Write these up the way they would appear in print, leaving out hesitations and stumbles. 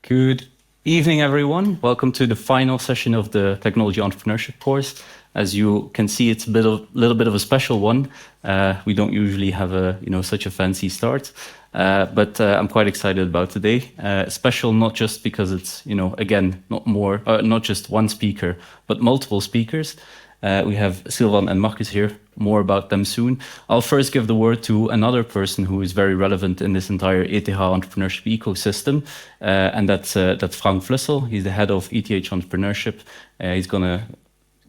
Good evening, everyone. Welcome to the final session of the Technology Entrepreneurship course. As you can see, it's a little bit of a special one. We don't usually have such a fancy start, but I'm quite excited about today. Special not just because it's again not just one speaker, but multiple speakers. We have Silvan and Markus here. More about them soon. I'll first give the word to another person who is very relevant in this entire ETH entrepreneurship ecosystem, and that's Frank Flüssel. He's the head of ETH Entrepreneurship. He's going to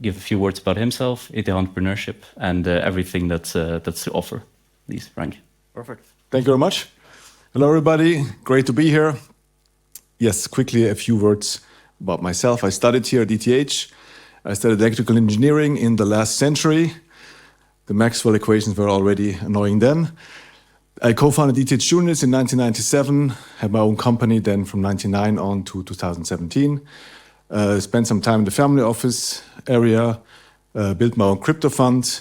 give a few words about himself, ETH Entrepreneurship, and everything that's to offer. Please, Frank. Perfect. Thank you very much. Hello, everybody. Great to be here. Yes, quickly a few words about myself. I studied here at ETH. I studied electrical engineering in the last century. The Maxwell equations were already annoying then. I co-founded ETH Juniors in 1997, had my own company then from 1999 on to 2017. Spent some time in the family office area, built my own crypto fund,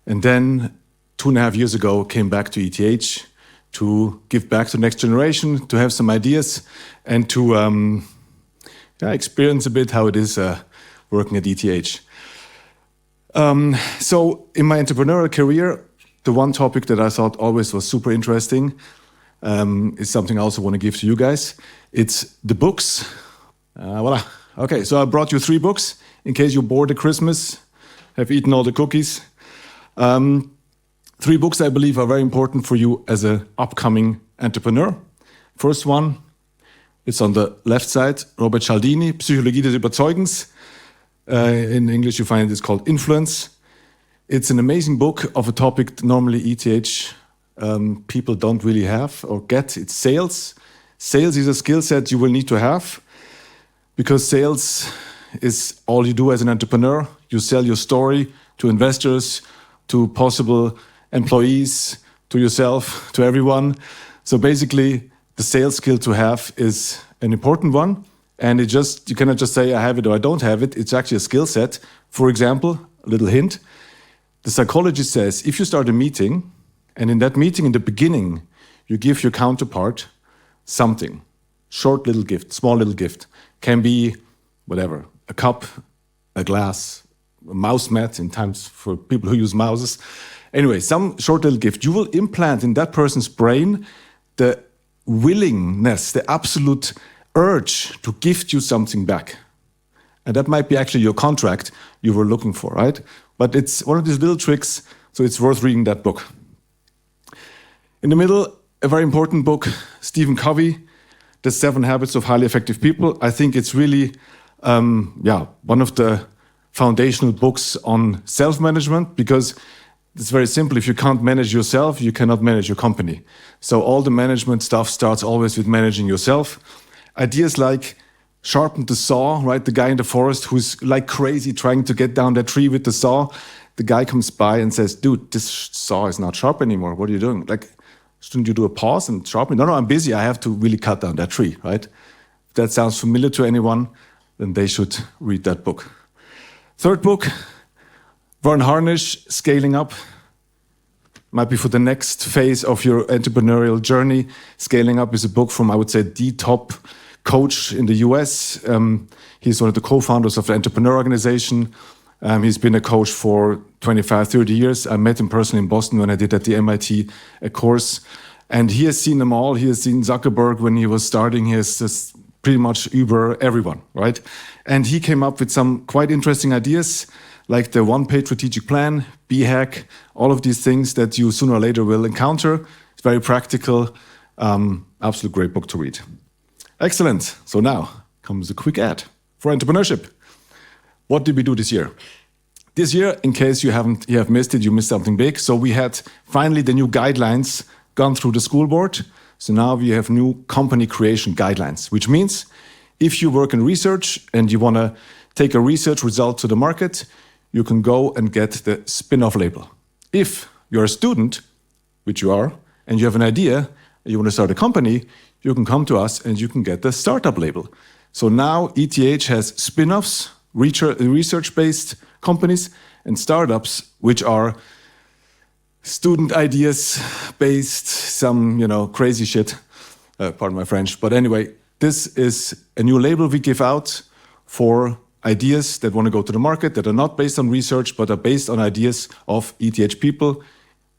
and then 2.5 years ago came back to ETH to give back to the next generation, to have some ideas, and to experience a bit how it is working at ETH. So in my entrepreneurial career, the one topic that I thought always was super interesting is something I also want to give to you guys. It's the books. Voila. Okay, so I brought you 3 books in case you're bored at Christmas, have eaten all the cookies. 3 books I believe are very important for you as an upcoming entrepreneur. First one, it's on the left side, Robert Cialdini, Psychologie des Überzeugens. In English, you find it's called Influence. It's an amazing book of a topic normally ETH people don't really have or get. It's sales. Sales is a skill set you will need to have because sales is all you do as an entrepreneur. You sell your story to investors, to possible employees, to yourself, to everyone. So basically, the sales skill to have is an important one. And you cannot just say I have it or I don't have it. It's actually a skill set. For example, a little hint. The psychologist says if you start a meeting, and in that meeting in the beginning, you give your counterpart something, short little gift, small little gift, can be whatever, a cup, a glass, a mouse mat in times for people who use mouses. Anyway, some short little gift. You will implant in that person's brain the willingness, the absolute urge to gift you something back. And that might be actually your contract you were looking for, right? But it's one of these little tricks, so it's worth reading that book. In the middle, a very important book, Stephen Covey, The 7 Habits of Highly Effective People. I think it's really one of the foundational books on self-management because it's very simple. If you can't manage yourself, you cannot manage your company. So all the management stuff starts always with managing yourself. Ideas like sharpen the saw, right? The guy in the forest who's like crazy trying to get down that tree with the saw. The guy comes by and says, dude, this saw is not sharp anymore. What are you doing? Like, shouldn't you do a pause and sharpen? No, I'm busy. I have to really cut down that tree, right? If that sounds familiar to anyone, then they should read that book. Third book, Warren Harnish, Scaling Up. Might be for the next phase of your entrepreneurial journey. Scaling Up is a book from, I would say, the top coach in the US. He's one of the co-founders of the Entrepreneur Organization. He's been a coach for 25, 30 years. I met him personally in Boston when I did at the MIT a course. And he has seen them all. He has seen Zuckerberg when he was starting. He has just pretty much Uber everyone, right? And he came up with some quite interesting ideas, like the one-page strategic plan, B-hack, all of these things that you sooner or later will encounter. It's very practical. Absolute great book to read. Excellent. So now comes a quick ad for entrepreneurship. What did we do this year? This year, in case you have missed it, you missed something big. So we had finally the new guidelines gone through the school board. So now we have new company creation guidelines, which means if you work in research and you want to take a research result to the market, you can go and get the spin-off label. If you're a student, which you are, and you have an idea, and you want to start a company, you can come to us and you can get the startup label. So now ETH has spin-offs, research-based companies, and startups, which are student ideas based, some crazy shit. Pardon my French, but anyway, This is a new label we give out for ideas that want to go to the market, that are not based on research, but are based on ideas of ETH people,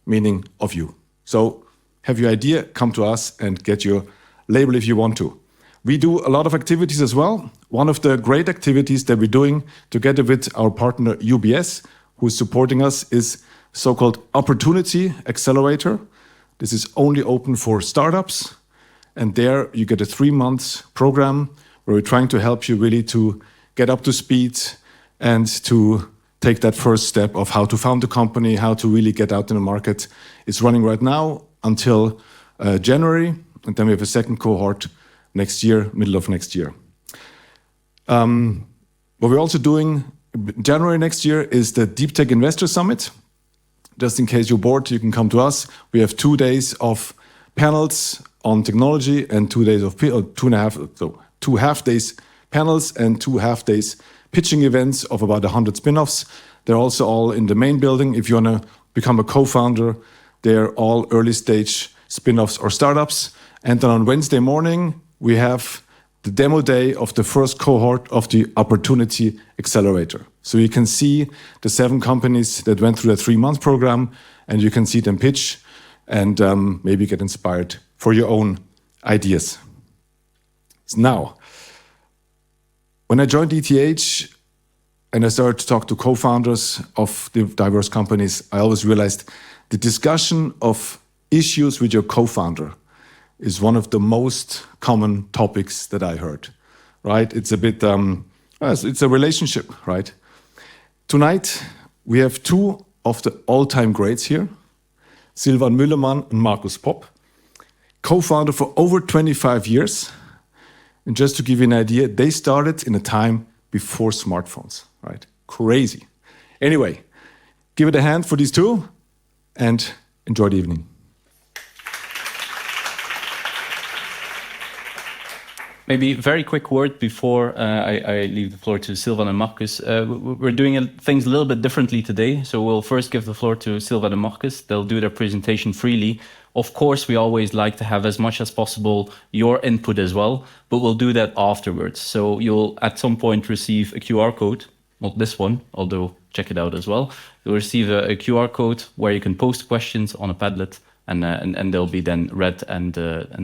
meaning of you. So have your idea, come to us and get your label if you want to. We do a lot of activities as well. One of the great activities that we're doing together with our partner UBS, who is supporting us, is so-called Opportunity Accelerator. This is only open for startups. And there you get a 3-month program where we're trying to help you really to get up to speed and to take that first step of how to found a company, how to really get out in the market. It's running right now until January. And then we have a second cohort next year, middle of next year. What we're also doing January next year is the Deep Tech Investor Summit. Just in case you're bored, you can come to us. We have 2 days of panels on technology and 2 days of 2.5, so 2 half days panels and 2 half days pitching events of about 100 spin-offs. They're also all in the main building. If you want to become a co-founder, they're all early stage spin-offs or startups. And then on Wednesday morning, we have the demo day of the first cohort of the Opportunity Accelerator. So you can see the 7 companies that went through a 3-month program, and you can see them pitch and maybe get inspired for your own ideas. Now, when I joined ETH and I started to talk to co-founders of the diverse companies, I always realized the discussion of issues with your co-founder is one of the most common topics that I heard, right? It's a bit, it's a relationship, right? Tonight, we have 2 of the all-time greats here, Silvan Mühlemann and Markus Popp, co-founder for over 25 years. And just to give you an idea, they started in a time before smartphones, right? Crazy. Anyway, give it a hand for these 2 and enjoy the evening. Maybe a very quick word before I leave the floor to Silvan and Markus. We're doing things a little bit differently today. So we'll first give the floor to Silvan and Markus. They'll do their presentation freely. Of course, we always like to have as much as possible your input as well, but we'll do that afterwards. So you'll at some point receive a QR code, not this one, although check it out as well. You'll receive a QR code where you can post questions on a Padlet, and they'll be then read and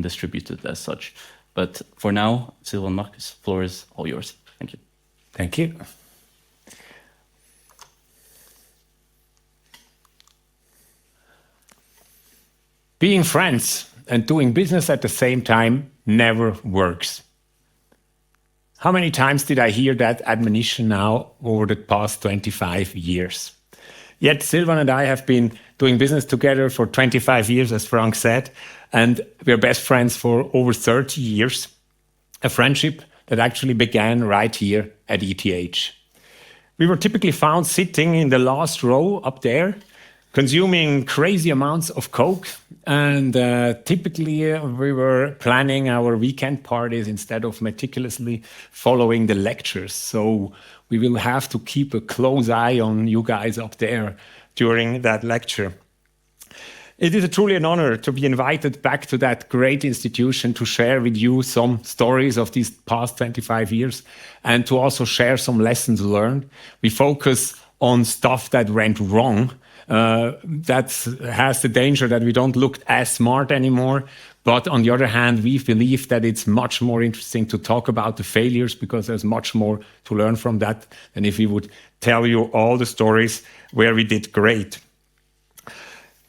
distributed as such. But for now, Silvan, Markus, floor is all yours. Thank you. Thank you. Being friends and doing business at the same time never works. How many times did I hear that admonition now over the past 25 years? Yet Silvan and I have been doing business together for 25 years, as Frank said, and we're best friends for over 30 years. A friendship that actually began right here at ETH. We were typically found sitting in the last row up there, consuming crazy amounts of Coke, and typically we were planning our weekend parties instead of meticulously following the lectures. So we will have to keep a close eye on you guys up there during that lecture. It is truly an honor to be invited back to that great institution to share with you some stories of these past 25 years and to also share some lessons learned. We focus on stuff that went wrong. That has the danger that we don't look as smart anymore. But on the other hand, we believe that it's much more interesting to talk about the failures because there's much more to learn from that than if we would tell you all the stories where we did great.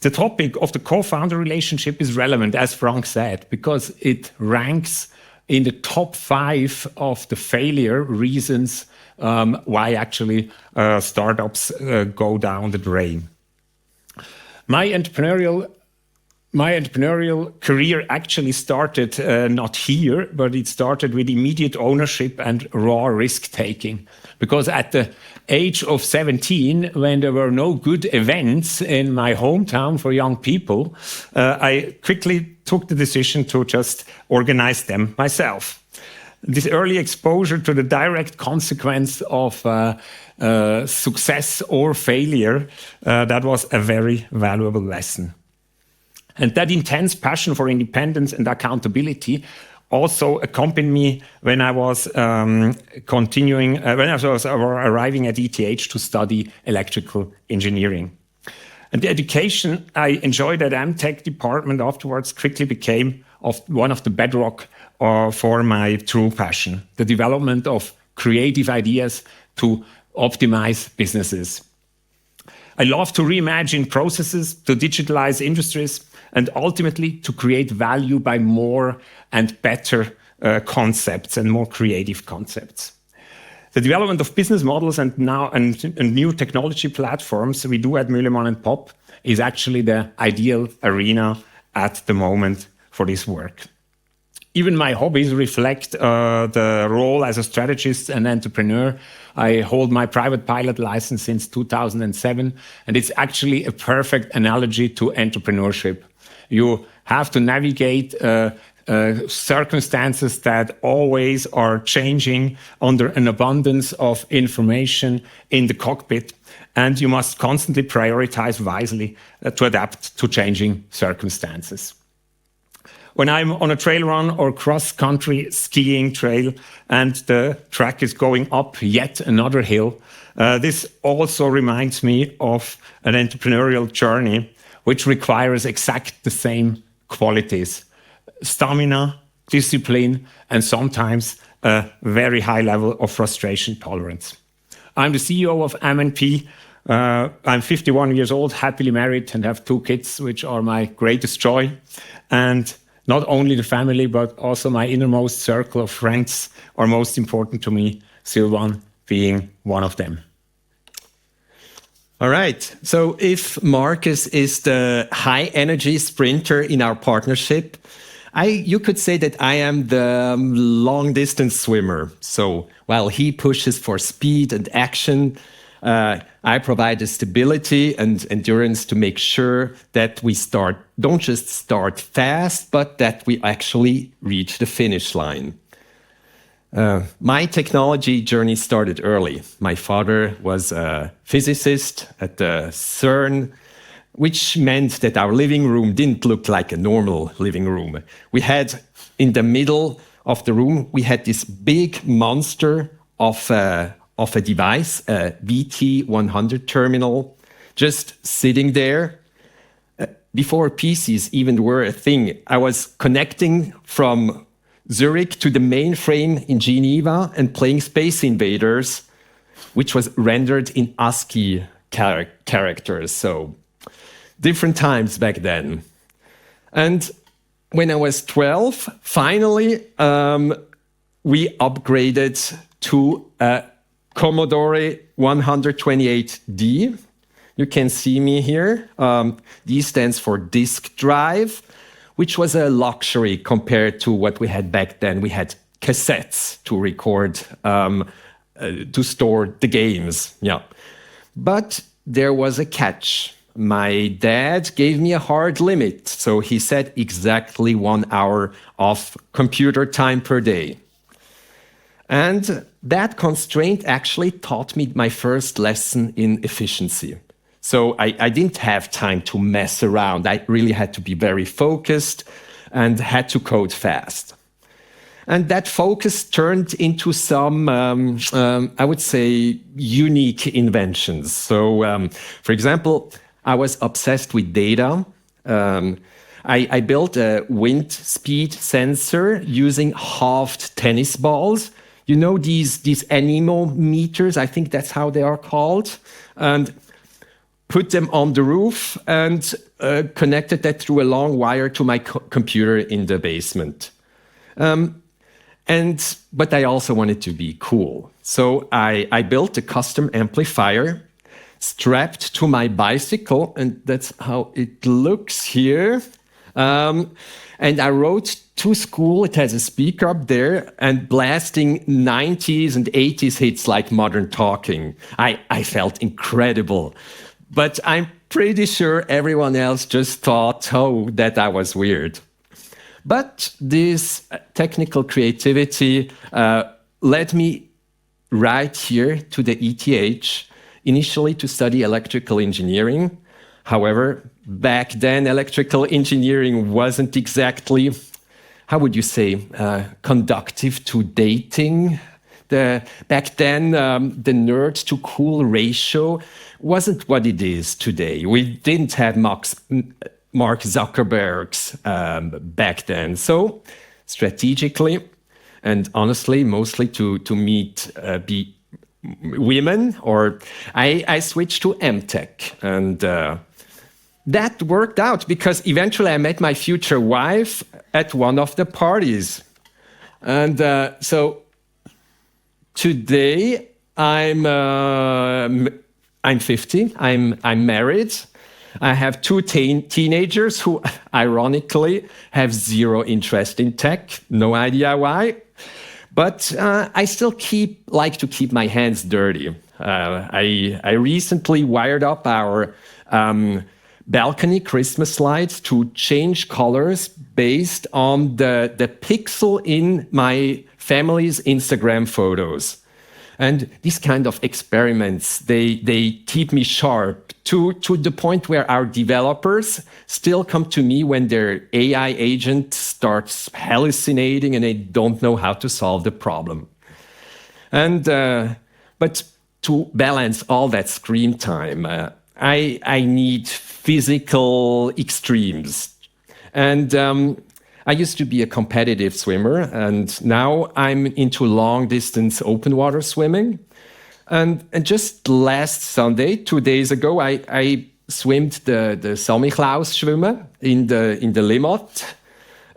The topic of the co-founder relationship is relevant, as Frank said, because it ranks in the top 5 of the failure reasons why actually startups go down the drain. My entrepreneurial career actually started not here, but it started with immediate ownership and raw risk-taking. Because at the age of 17, when there were no good events in my hometown for young people, I quickly took the decision to just organize them myself. This early exposure to the direct consequence of success or failure, that was a very valuable lesson. And that intense passion for independence and accountability also accompanied me when I was arriving at ETH to study electrical engineering. And the education I enjoyed at MTech department afterwards quickly became one of the bedrock for my true passion, the development of creative ideas to optimize businesses. I love to reimagine processes, to digitalize industries, and ultimately to create value by more and better concepts and more creative concepts. The development of business models and new technology platforms we do at Mühlemann Popp is actually the ideal arena at the moment for this work. Even my hobbies reflect the role as a strategist and entrepreneur. I hold my private pilot license since 2007, and it's actually a perfect analogy to entrepreneurship. You have to navigate circumstances that always are changing under an abundance of information in the cockpit, and you must constantly prioritize wisely to adapt to changing circumstances. When I'm on a trail run or cross-country skiing trail and the track is going up yet another hill, this also reminds me of an entrepreneurial journey which requires exact the same qualities: stamina, discipline, and sometimes a very high level of frustration tolerance. I'm the CEO of MNP. I'm 51 years old, happily married, and have 2 kids, which are my greatest joy. And not only the family, but also my innermost circle of friends are most important to me, Silvan being one of them. All right. So if Markus is the high energy sprinter in our partnership, you could say that I am the long distance swimmer. So while he pushes for speed and action, I provide the stability and endurance to make sure that we don't just start fast, but that we actually reach the finish line. My technology journey started early. My father was a physicist at the CERN, which meant that our living room didn't look like a normal living room. We had, in the middle of the room, we had this big monster of a device, a VT100 terminal, just sitting there. Before PCs even were a thing, I was connecting from Zurich to the mainframe in Geneva and playing Space Invaders, which was rendered in ASCII characters. So different times back then. And when I was 12, finally, we upgraded to a Commodore 128D. You can see me here. D stands for disk drive, which was a luxury compared to what we had back then. We had cassettes to record, to store the games. Yeah. But there was a catch. My dad gave me a hard limit. So he said exactly 1 hour of computer time per day. And that constraint actually taught me my first lesson in efficiency. So I didn't have time to mess around. I really had to be very focused and had to code fast. And that focus turned into some, I would say, unique inventions. So, for example, I was obsessed with data. I built a wind speed sensor using halved tennis balls. You know these anemometers, I think that's how they are called. And put them on the roof and connected that through a long wire to my computer in the basement. But I also wanted to be cool. So I built a custom amplifier strapped to my bicycle, and that's how it looks here. And I rode to school. It has a speaker up there and blasting 90s and 80s hits like Modern Talking. I felt incredible. But I'm pretty sure everyone else just thought, that I was weird. But this technical creativity led me right here to the ETH, initially to study electrical engineering. However, back then, electrical engineering wasn't exactly how would you say, conductive to dating. Back then, the nerd to cool ratio wasn't what it is today. We didn't have Mark Zuckerberg's back then. So strategically and honestly, mostly to meet women, or I switched to MTech. And that worked out because eventually I met my future wife at one of the parties. And so today I'm 50. I'm married. I have two teenagers who, ironically, have zero interest in tech. No idea why. But I still like to keep my hands dirty. I recently wired up our balcony Christmas lights to change colors based on the pixel in my family's Instagram photos. And these kind of experiments, they keep me sharp to the point where our developers still come to me when their AI agent starts hallucinating and they don't know how to solve the problem. And but to balance all that screen time, I need physical extremes. And I used to be a competitive swimmer, and now I'm into long-distance open water swimming. And just last Sunday, 2 days ago, I swimmed the Samichlaus-Schwimmen in the Limmat,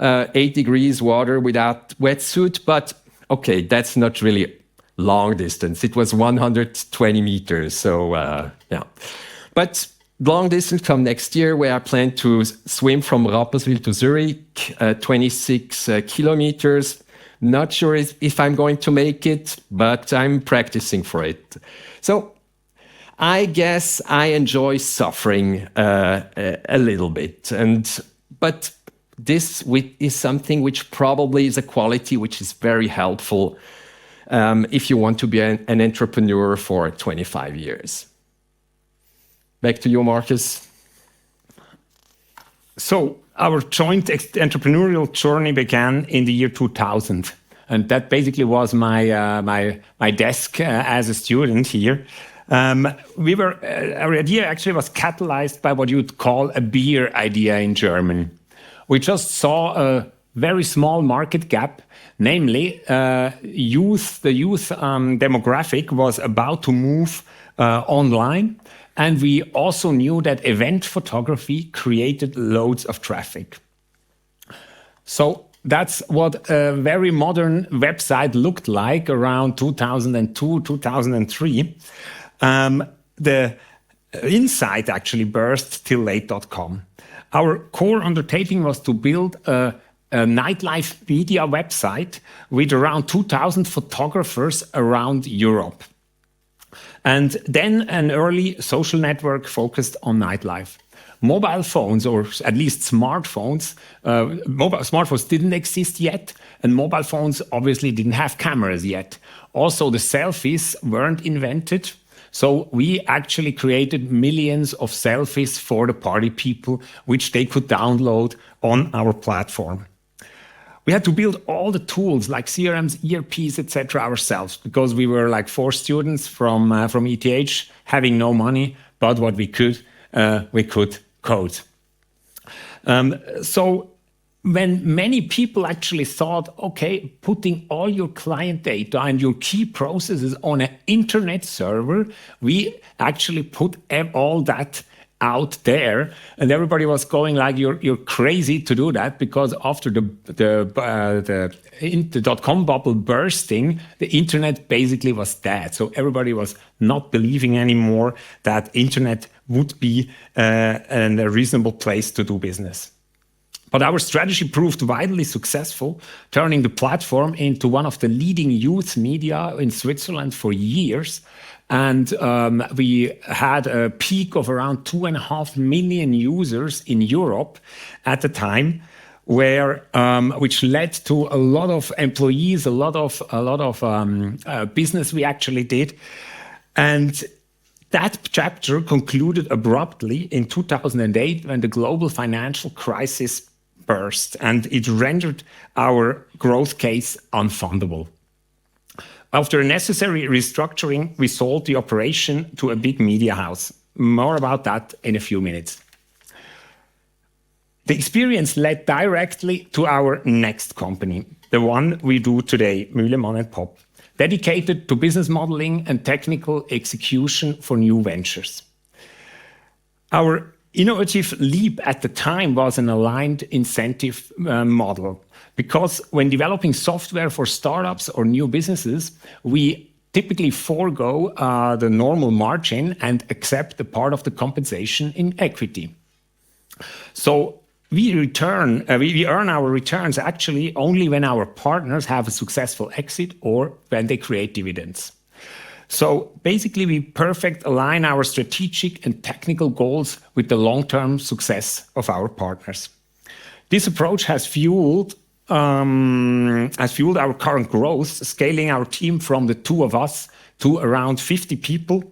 8 degrees water without wetsuit. But okay, that's not really long distance. It was 120 meters. So yeah, but long distance come next year, where I plan to swim from Rapperswil to Zurich, 26 kilometers. Not sure if I'm going to make it, but I'm practicing for it. So I guess I enjoy suffering a little bit. But this is something which probably is a quality which is very helpful if you want to be an entrepreneur for 25 years. Back to you, Markus. So our joint entrepreneurial journey began in the year 2000. And that basically was my desk as a student here. Our idea actually was catalyzed by what you'd call a beer idea in German. We just saw a very small market gap, namely the youth demographic was about to move online. And we also knew that event photography created loads of traffic. So that's what a very modern website looked like around 2002, 2003. The insight actually burst tillate.com. Our core undertaking was to build a nightlife media website with around 2,000 photographers around Europe. And then an early social network focused on nightlife. Mobile phones, or at least smartphones, smartphones didn't exist yet, and mobile phones obviously didn't have cameras yet. Also, the selfies weren't invented. So we actually created millions of selfies for the party people, which they could download on our platform. We had to build all the tools like CRMs, ERPs, etc. ourselves, because we were like 4 students from ETH having no money, but what we could code. So when many people actually thought, okay, putting all your client data and your key processes on an internet server, we actually put all that out there, and everybody was going like, you're crazy to do that, because after the dot-com bubble bursting, the internet basically was dead. So everybody was not believing anymore that internet would be a reasonable place to do business. But our strategy proved widely successful, turning the platform into one of the leading youth media in Switzerland for years. And we had a peak of around 2.5 million users in Europe at the time, which led to a lot of employees, a lot of business we actually did. And that chapter concluded abruptly in 2008 when the global financial crisis burst, and it rendered our growth case unfundable. After a necessary restructuring, we sold the operation to a big media house. More about that in a few minutes. The experience led directly to our next company, the one we do today, Mühlemann Popp, dedicated to business modeling and technical execution for new ventures. Our innovative leap at the time was an aligned incentive model, because when developing software for startups or new businesses, we typically forego the normal margin and accept a part of the compensation in equity. So we earn our returns actually only when our partners have a successful exit or when they create dividends. So basically, we perfect align our strategic and technical goals with the long-term success of our partners. This approach has fueled our current growth, scaling our team from the two of us to around 50 people.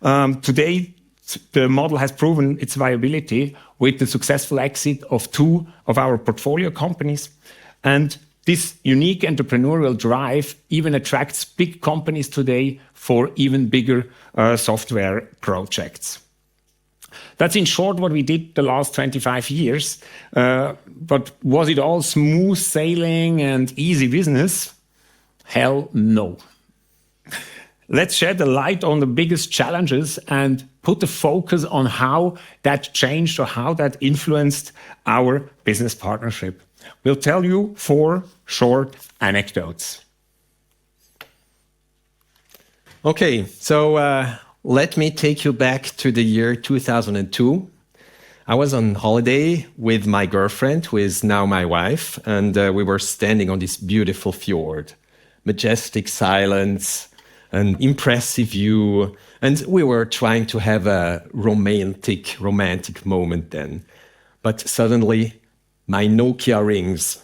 Today, the model has proven its viability with the successful exit of 2 of our portfolio companies. And this unique entrepreneurial drive even attracts big companies today for even bigger software projects. That's in short what we did the last 25 years. But was it all smooth sailing and easy business? Hell no. Let's shed a light on the biggest challenges and put the focus on how that changed or how that influenced our business partnership. We'll tell you 4 short anecdotes. Okay, so let me take you back to the year 2002. I was on holiday with my girlfriend, who is now my wife, and we were standing on this beautiful fjord, majestic silence, an impressive view, and we were trying to have a romantic moment then. But suddenly, my Nokia rings.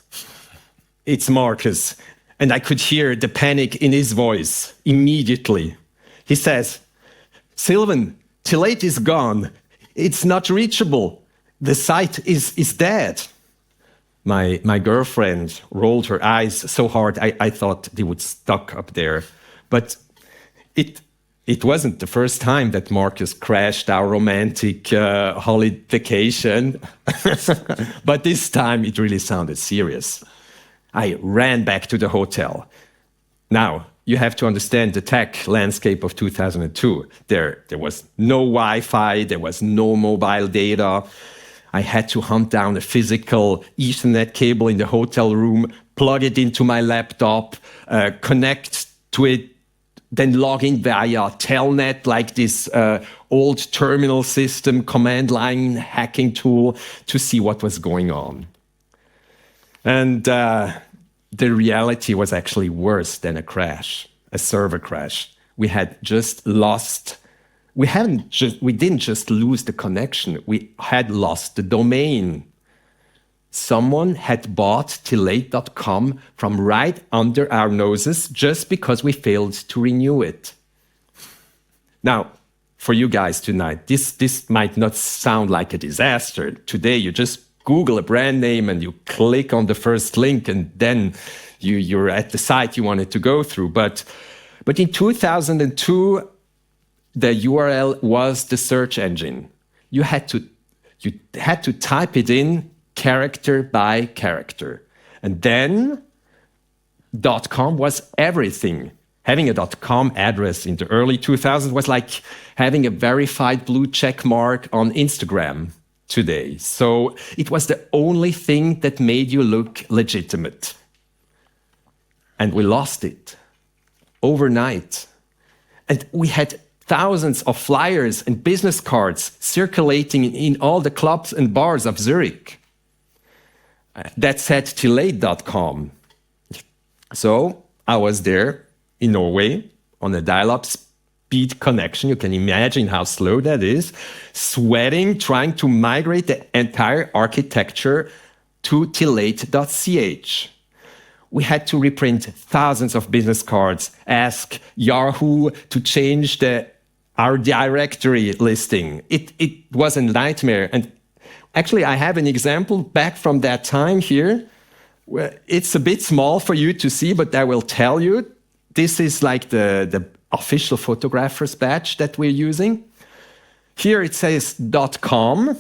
It's Markus, and I could hear the panic in his voice immediately. He says, "Silvan, tillate is gone. It's not reachable. The site is dead." My girlfriend rolled her eyes so hard I thought they would stuck up there. But it wasn't the first time that Markus crashed our romantic holiday vacation. But this time it really sounded serious. I ran back to the hotel. Now, you have to understand the tech landscape of 2002. There was no Wi-Fi, there was no mobile data. I had to hunt down a physical Ethernet cable in the hotel room, plug it into my laptop, connect to it, then log in via telnet, like this old terminal system, command line hacking tool, to see what was going on. And the reality was actually worse than a crash, a server crash. We had just lost, we didn't just lose the connection, we had lost the domain. Someone had bought tillate.com from right under our noses just because we failed to renew it. Now, for you guys tonight, this might not sound like a disaster. Today, you just Google a brand name and you click on the first link, and then you're at the site you wanted to go through. But in 2002, the URL was the search engine. You had to type it in character by character. And then .com was everything. Having a .com address in the early 2000s was like having a verified blue check mark on Instagram today. So it was the only thing that made you look legitimate. And we lost it overnight. And we had thousands of flyers and business cards circulating in all the clubs and bars of Zurich that said tillate.com. So I was there in Norway on a dial-up speed connection. You can imagine how slow that is, sweating, trying to migrate the entire architecture to tillate.ch. We had to reprint thousands of business cards, ask Yahoo to change our directory listing. It was a nightmare. And Actually, I have an example back from that time here. It's a bit small for you to see, but I will tell you. This is like the official photographer's badge that we're using. Here it says .com,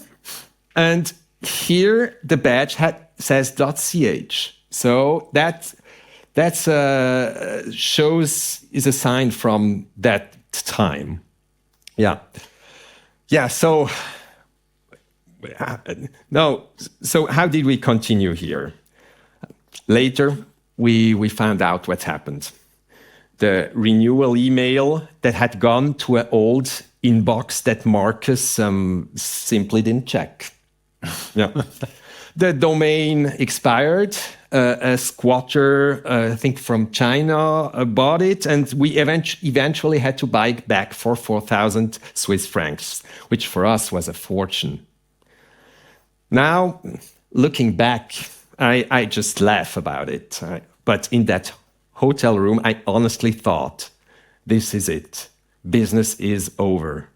and here the badge says .ch. So that is a sign from that time. Yeah. So so how did we continue here? Later, we found out what happened. The renewal email that had gone to an old inbox that Markus simply didn't check. Yeah. The domain expired. A squatter, I think from China, bought it, and we eventually had to buy it back for 4,000 Swiss francs, which for us was a fortune. Now, looking back, I just laugh about it. But in that hotel room, I honestly thought, this is it. Business is over.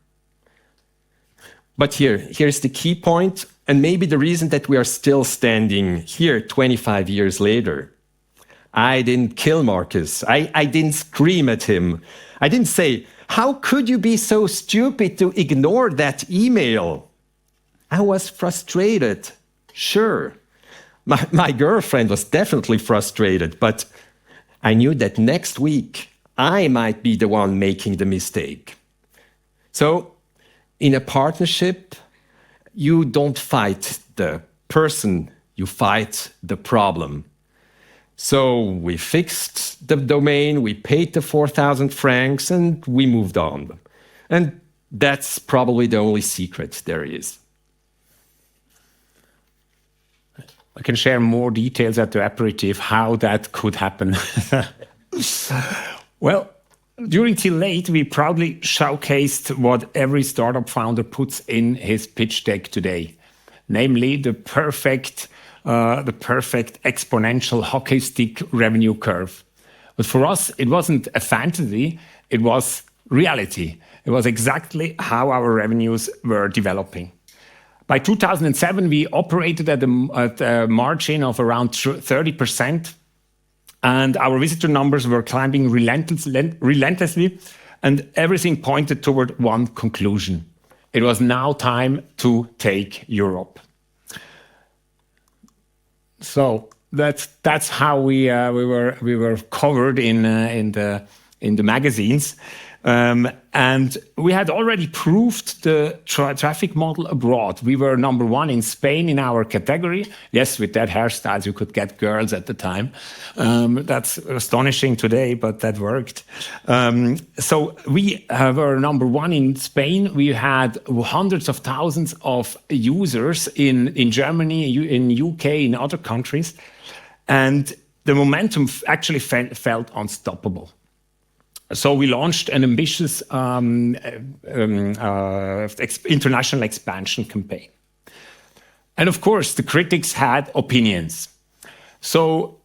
But here's the key point, and maybe the reason that we are still standing here 25 years later. I didn't kill Markus. I didn't scream at him. I didn't say, how could you be so stupid to ignore that email? I was frustrated, sure. My girlfriend was definitely frustrated, but I knew that next week I might be the one making the mistake. So, in a partnership, you don't fight the person, you fight the problem. So we fixed the domain, we paid the 4,000 francs, and we moved on. And that's probably the only secret there is. I can share more details at the aperitif how that could happen. Well, during tillate, we proudly showcased what every startup founder puts in his pitch deck today, namely the perfect exponential hockey stick revenue curve. But for us, it wasn't a fantasy, it was reality. It was exactly how our revenues were developing. By 2007, we operated at a margin of around 30%. And our visitor numbers were climbing relentlessly, and everything pointed toward one conclusion. It was now time to take Europe. So that's how we were covered in the magazines. And we had already proved the traffic model abroad. We were number one in Spain in our category. Yes, with that hairstyle, you could get girls at the time. That's astonishing today, but that worked. So we were number one in Spain. We had hundreds of thousands of users in Germany, in UK, in other countries. And the momentum actually felt unstoppable. So we launched an ambitious international expansion campaign. And of course, the critics had opinions. So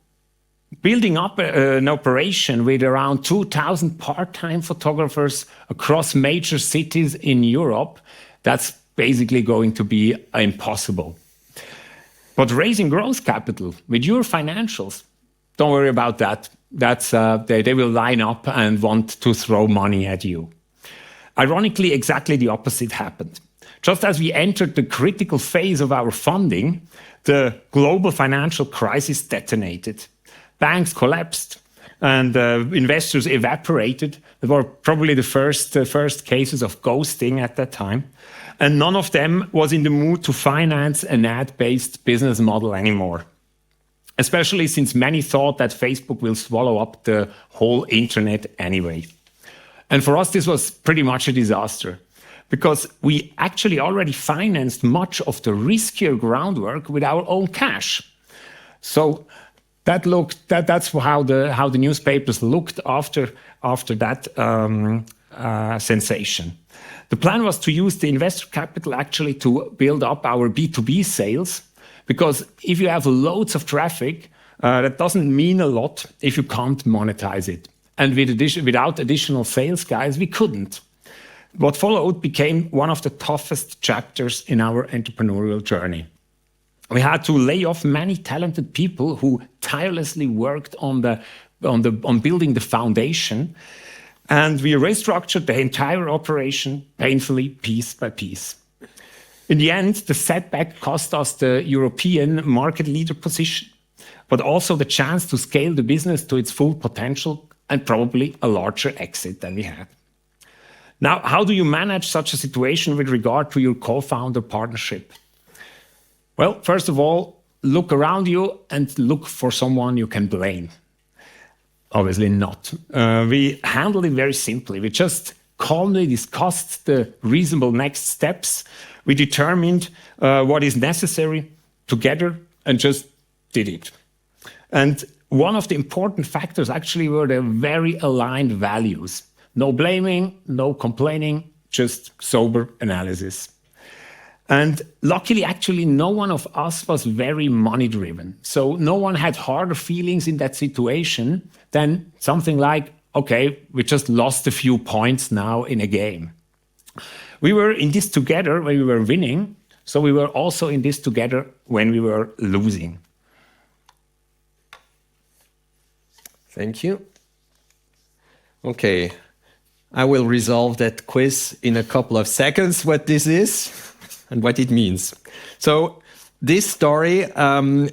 building up an operation with around 2,000 part-time photographers across major cities in Europe, that's basically going to be impossible. But raising growth capital with your financials, don't worry about that. That's they will line up and want to throw money at you. Ironically, exactly the opposite happened. Just as we entered the critical phase of our funding, the global financial crisis detonated. Banks collapsed and investors evaporated. They were probably the first cases of ghosting at that time. And none of them was in the mood to finance an ad-based business model anymore. Especially since many thought that Facebook will swallow up the whole internet anyway. And for us, this was pretty much a disaster because we actually already financed much of the riskier groundwork with our own cash. So that's how the newspapers looked after that sensation. The plan was to use the investor capital actually to build up our B2B sales. Because if you have loads of traffic, that doesn't mean a lot if you can't monetize it. And without additional sales guys, we couldn't. what followed became one of the toughest chapters in our entrepreneurial journey. We had to lay off many talented people who tirelessly worked on building the foundation, and we restructured the entire operation painfully, piece by piece. In the end, the setback cost us the European market leader position, but also the chance to scale the business to its full potential and probably a larger exit than we had. Now, how do you manage such a situation with regard to your co-founder partnership? Well, first of all, look around you and look for someone you can blame. Obviously not. We handled it very simply. We just calmly discussed the reasonable next steps. We determined what is necessary together and just did it. And one of the important factors actually were the very aligned values. No blaming, no complaining, just sober analysis. And luckily, actually, no one of us was very money-driven. So no one had harder feelings in that situation than something like, okay, we just lost a few points now in a game. We were in this together when we were winning, so we were also in this together when we were losing. Thank you. Okay, I will resolve that quiz in a couple of seconds, what this is and what it means. So this story,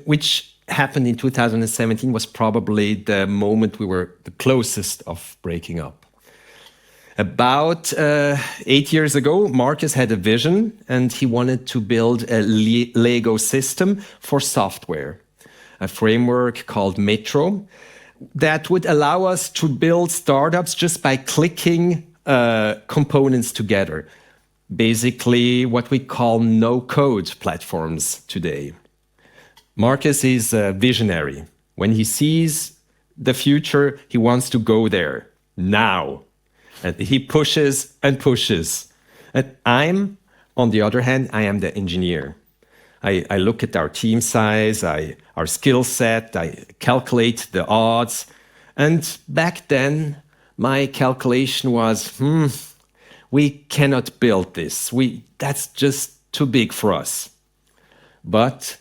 which happened in 2017, was probably the moment we were the closest of breaking up. About 8 years ago, Markus had a vision and he wanted to build a Lego system for software, a framework called Metro that would allow us to build startups just by clicking components together. Basically, what we call no-code platforms today. Markus is a visionary. When he sees the future, he wants to go there now. And he pushes and pushes. And I'm, on the other hand, I am the engineer. I look at our team size, our skill set, I calculate the odds. And back then, my calculation was, we cannot build this. That's just too big for us. But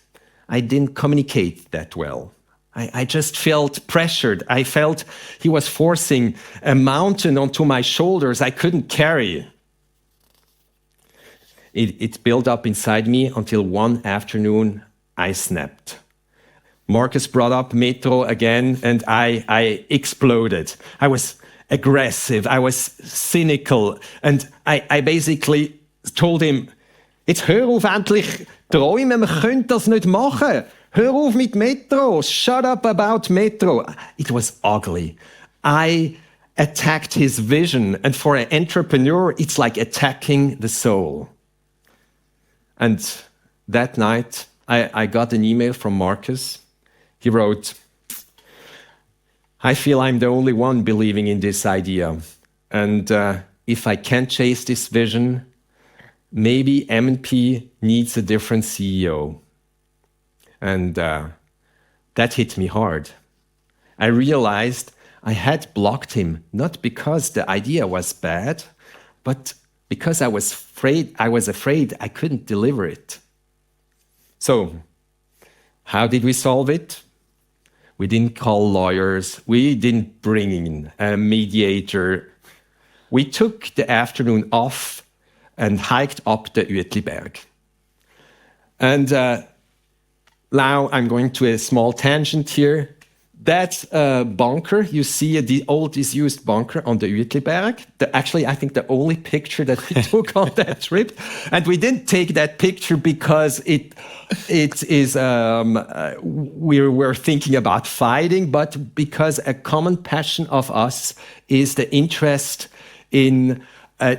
I didn't communicate that well. I just felt pressured. I felt he was forcing a mountain onto my shoulders I couldn't carry. It built up inside me until one afternoon I snapped. Markus brought up Metro again and I exploded. I was aggressive, I was cynical, and I basically told him, jetzt hör auf endlich träumen, wir können das nicht machen. Hör auf mit Metro, shut up about Metro. It was ugly. I attacked his vision, and for an entrepreneur, it's like attacking the soul. And that night, I got an email from Markus. He wrote, I feel I'm the only one believing in this idea. And if I can't chase this vision, maybe M&P needs a different CEO. And that hit me hard. I realized I had blocked him, not because the idea was bad, but because I was afraid I couldn't deliver it. So, how did we solve it? We didn't call lawyers. We didn't bring in a mediator. We took the afternoon off and hiked up the Uetliberg. And now I'm going to a small tangent here. That bunker, you see the old disused bunker on the Uetliberg. Actually, I think the only picture that we took on that trip. And we didn't take that picture because it is, we were thinking about fighting, but because a common passion of us is the interest in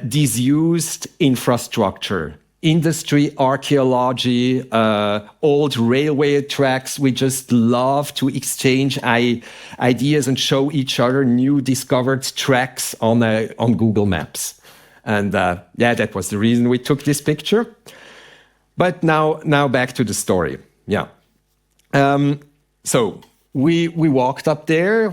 disused infrastructure. Industry, archaeology, old railway tracks. We just love to exchange ideas and show each other new discovered tracks on Google Maps. And yeah, that was the reason we took this picture. But now back to the story. Yeah. So we walked up there.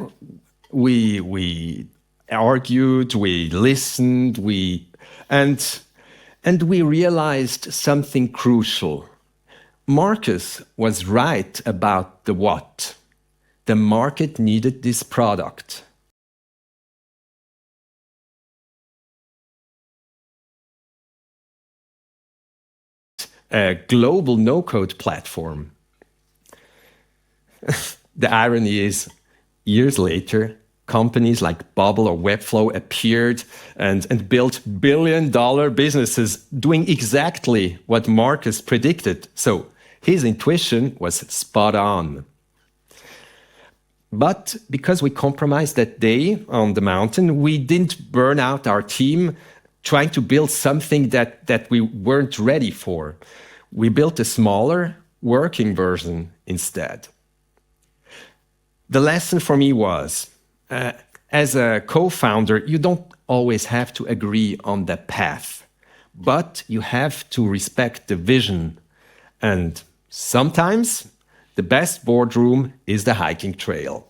We argued. We listened. We And we realized something crucial. Markus was right about the what. The market needed this product. A global no-code platform. The irony is, years later, companies like Bubble or Webflow appeared and built billion-dollar businesses doing exactly what Markus predicted. So his intuition was spot on. But because we compromised that day on the mountain, we didn't burn out our team trying to build something that we weren't ready for. We built a smaller, working version instead. The lesson for me was, as a co-founder, you don't always have to agree on the path, but you have to respect the vision. And sometimes the best boardroom is the hiking trail.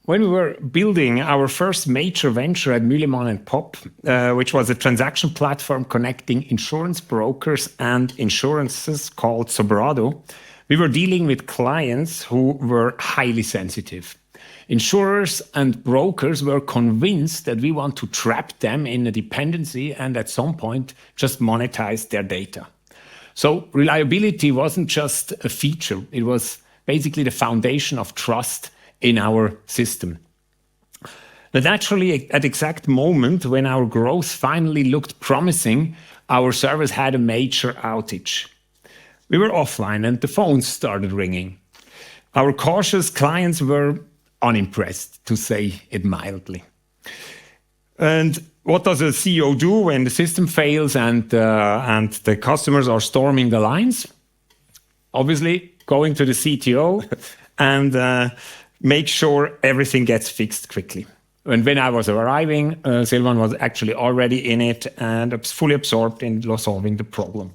When we were building our first major venture at Mühlemann Popp, which was a transaction platform connecting insurance brokers and insurances called Sobrado, we were dealing with clients who were highly sensitive. Insurers and brokers were convinced that we want to trap them in a dependency and at some point just monetize their data. So reliability wasn't just a feature, it was basically the foundation of trust in our system. But naturally, at the exact moment when our growth finally looked promising, our service had a major outage. We were offline and the phones started ringing. Our cautious clients were unimpressed, to say it mildly. And what does a CEO do when the system fails and the customers are storming the lines? Obviously, going to the CTO and make sure everything gets fixed quickly. And when I was arriving, Silvan was actually already in it and fully absorbed in solving the problem.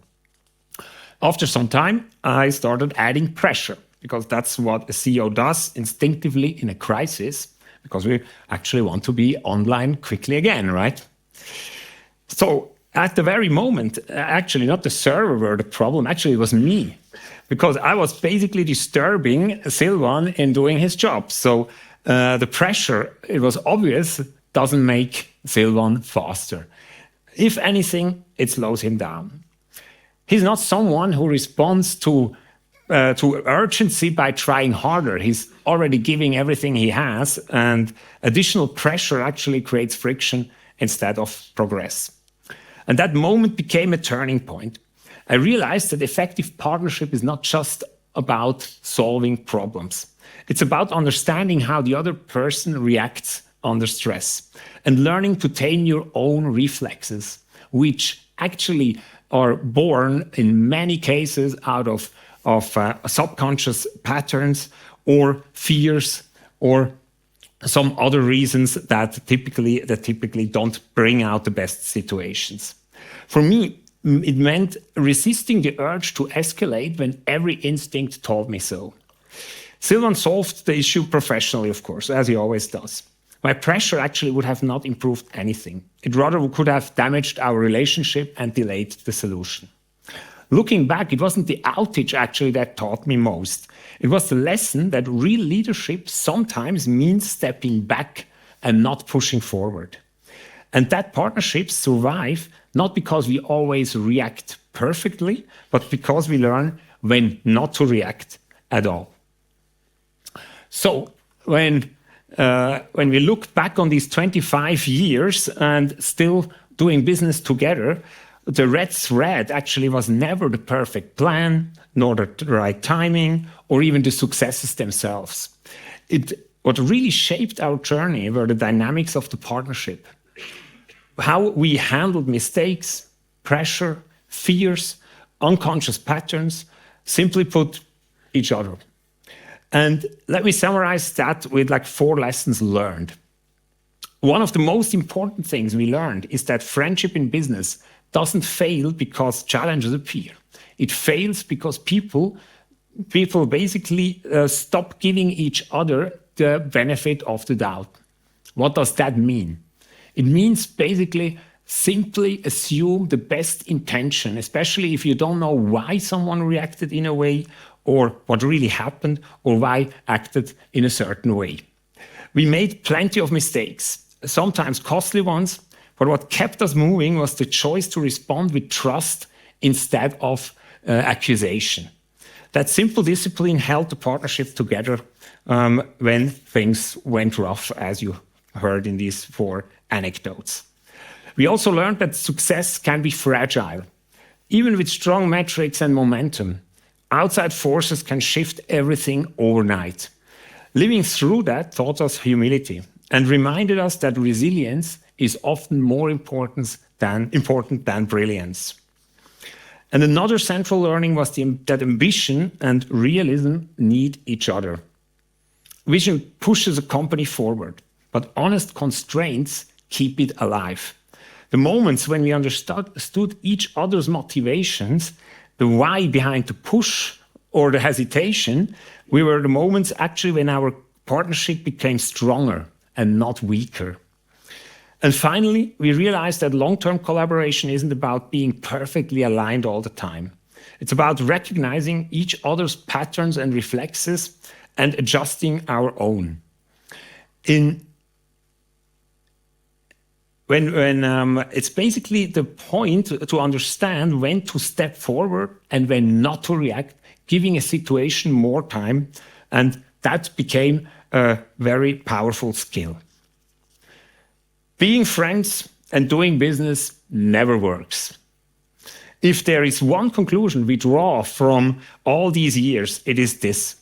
After some time, I started adding pressure, because that's what a CEO does instinctively in a crisis, because we actually want to be online quickly again, right? So at the very moment, actually not the server were the problem, actually it was me, because I was basically disturbing Silvan in doing his job. So the pressure, it was obvious, doesn't make Silvan faster. If anything, it slows him down. He's not someone who responds to urgency by trying harder. He's already giving everything he has, and additional pressure actually creates friction instead of progress. And that moment became a turning point. I realized that effective partnership is not just about solving problems. It's about understanding how the other person reacts under stress and learning to tame your own reflexes, which actually are born in many cases out of subconscious patterns or fears or some other reasons that typically don't bring out the best situations. For me, it meant resisting the urge to escalate when every instinct told me so. Silvan solved the issue professionally, of course, as he always does. My pressure actually would have not improved anything. It rather could have damaged our relationship and delayed the solution. Looking back, it wasn't the outage actually that taught me most. It was the lesson that real leadership sometimes means stepping back and not pushing forward. And that partnerships survive not because we always react perfectly, but because we learn when not to react at all. So when we look back on these 25 years and still doing business together, the red thread actually was never the perfect plan, nor the right timing, or even the successes themselves. What really shaped our journey were the dynamics of the partnership. How we handled mistakes, pressure, fears, unconscious patterns, simply put, each other. And let me summarize that with 4 lessons learned. One of the most important things we learned is that friendship in business doesn't fail because challenges appear. It fails because people basically stop giving each other the benefit of the doubt. What does that mean? It means basically simply assume the best intention, especially if you don't know why someone reacted in a way or what really happened or why acted in a certain way. We made plenty of mistakes, sometimes costly ones, but what kept us moving was the choice to respond with trust instead of accusation. That simple discipline held the partnership together when things went rough, as you heard in these 4 anecdotes. We also learned that success can be fragile. Even with strong metrics and momentum, outside forces can shift everything overnight. Living through that taught us humility and reminded us that resilience is often more important than brilliance. And another central learning was that ambition and realism need each other. Vision pushes a company forward, but honest constraints keep it alive. The moments when we understood each other's motivations, the why behind the push or the hesitation, we were the moments actually when our partnership became stronger and not weaker. And finally, we realized that long-term collaboration isn't about being perfectly aligned all the time. It's about recognizing each other's patterns and reflexes and adjusting our own. It's basically the point to understand when to step forward and when not to react, giving a situation more time, and that became a very powerful skill. Being friends and doing business never works. If there is one conclusion we draw from all these years, it is this: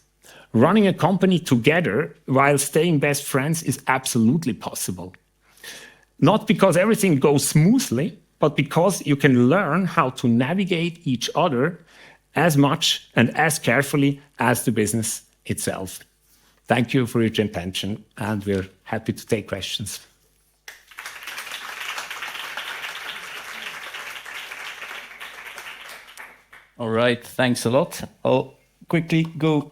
running a company together while staying best friends is absolutely possible. Not because everything goes smoothly, but because you can learn how to navigate each other as much and as carefully as the business itself. Thank you for your attention, and we're happy to take questions. All right, thanks a lot. I'll quickly go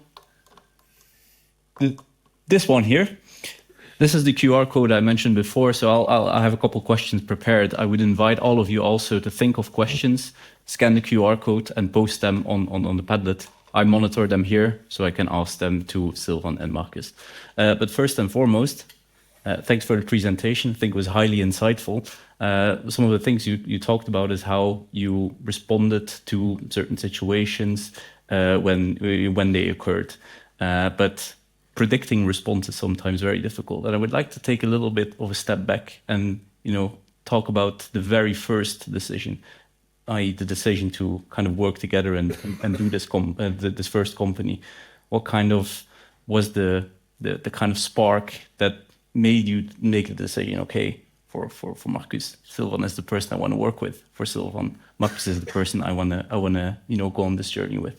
to this one here. This is the QR code I mentioned before, so I have a couple questions prepared. I would invite all of you also to think of questions, scan the QR code and post them on the Padlet. I monitor them here, so I can ask them to Silvan and Markus. But first and foremost, thanks for the presentation. I think it was highly insightful. Some of the things you talked about is how you responded to certain situations when they occurred. But predicting response is sometimes very difficult. And I would like to take a little bit of a step back and talk about the very first decision, i.e. the decision to kind of work together and do this first company. What kind of was the kind of spark that made you make the decision, okay, for Markus, Silvan is the person I want to work with. For Silvan, Markus is the person I wanna go on this journey with.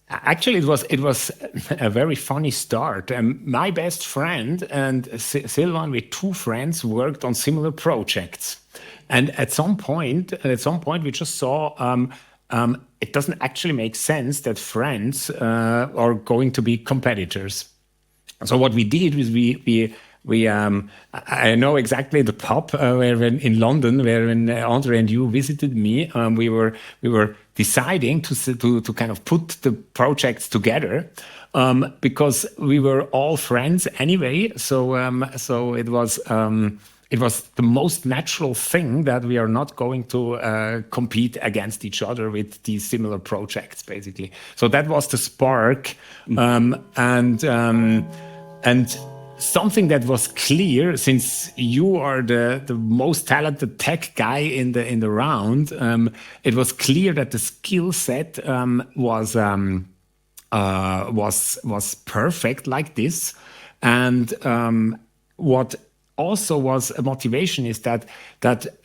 Actually, it was a very funny start. My best friend and Silvan, with 2 friends, worked on similar projects, and at some point, we just saw it doesn't actually make sense that friends are going to be competitors. So what we did was I know exactly the pub in London where when Andre and you visited me, we were deciding to kind of put the projects together because we were all friends anyway. So it was the most natural thing that we are not going to compete against each other with these similar projects, basically. So that was the spark, and something that was clear, since you are the most talented tech guy in the round, it was clear that the skill set was perfect like this. And what also was a motivation is that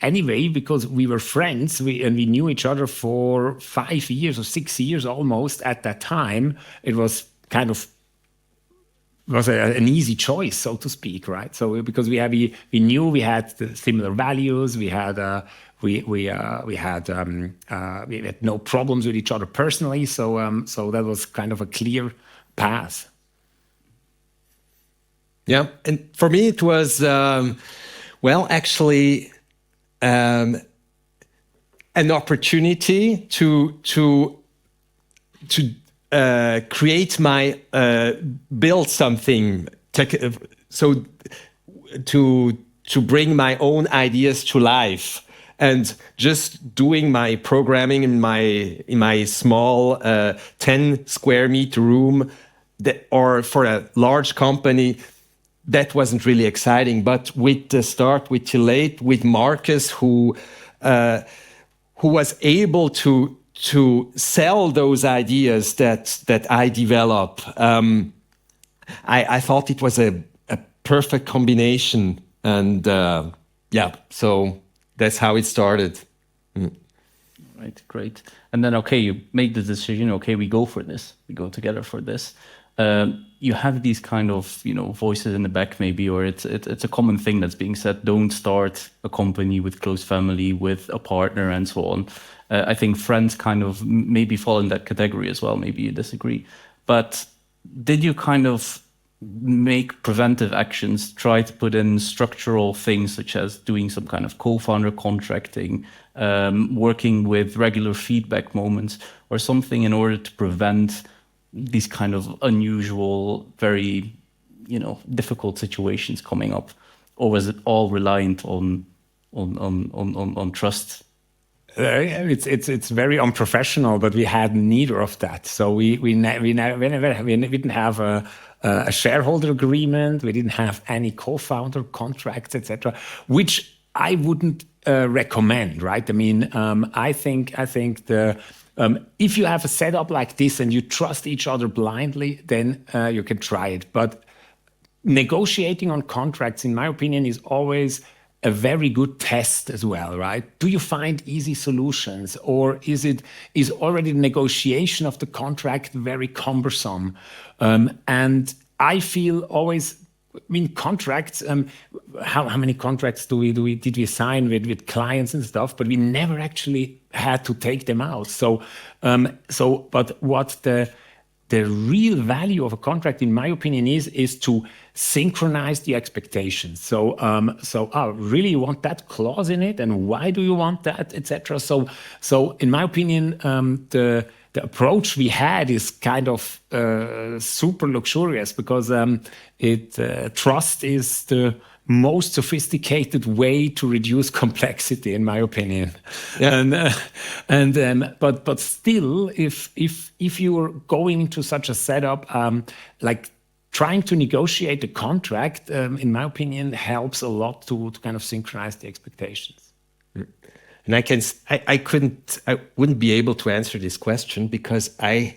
anyway, because we were friends, we knew each other for 5 years or 6 years almost at that time, it was kind of an easy choice, so to speak, right? So because we knew we had the similar values, we had no problems with each other personally, so that was kind of a clear path. Yeah, and for me it was actually an opportunity to create my build something so to bring my own ideas to life, and just doing my programming in my small 10 square meter room or for a large company, that wasn't really exciting. But with the start with Tillate, with Markus, who was able to sell those ideas that I develop, I thought it was a perfect combination, and so that's how it started. Right, great. And then, okay, you make the decision. Okay, we go for this. We go together for this. You have these kind of, voices in the back, maybe, or it's a common thing that's being said. Don't start a company with close family, with a partner, and so on. I think friends kind of maybe fall in that category as well. Maybe you disagree, but did you kind of make preventive actions, try to put in structural things such as doing some kind of co-founder contracting, working with regular feedback moments or something in order to prevent these kind of unusual, very, difficult situations coming up? Or was it all reliant on trust? It's very unprofessional, but we had neither of that. So we didn't have a shareholder agreement. We didn't have any co-founder contracts, etc., which I wouldn't recommend. Right? I mean, I think the if you have a setup like this and you trust each other blindly, then you can try it. But negotiating on contracts, in my opinion, is always a very good test as well, right? Do you find easy solutions, or is already the negotiation of the contract very cumbersome? And I feel always, contracts. How many contracts did we sign with clients and stuff? But we never actually had to take them out. But what the real value of a contract, in my opinion, is to synchronize the expectations. So, really, you want that clause in it, and why do you want that, etc. So, in my opinion, the approach we had is kind of super luxurious, because trust is the most sophisticated way to reduce complexity, in my opinion. Yeah. But still, if you're going into such a setup, like trying to negotiate a contract, in my opinion, helps a lot to kind of synchronize the expectations. And I wouldn't be able to answer this question, because I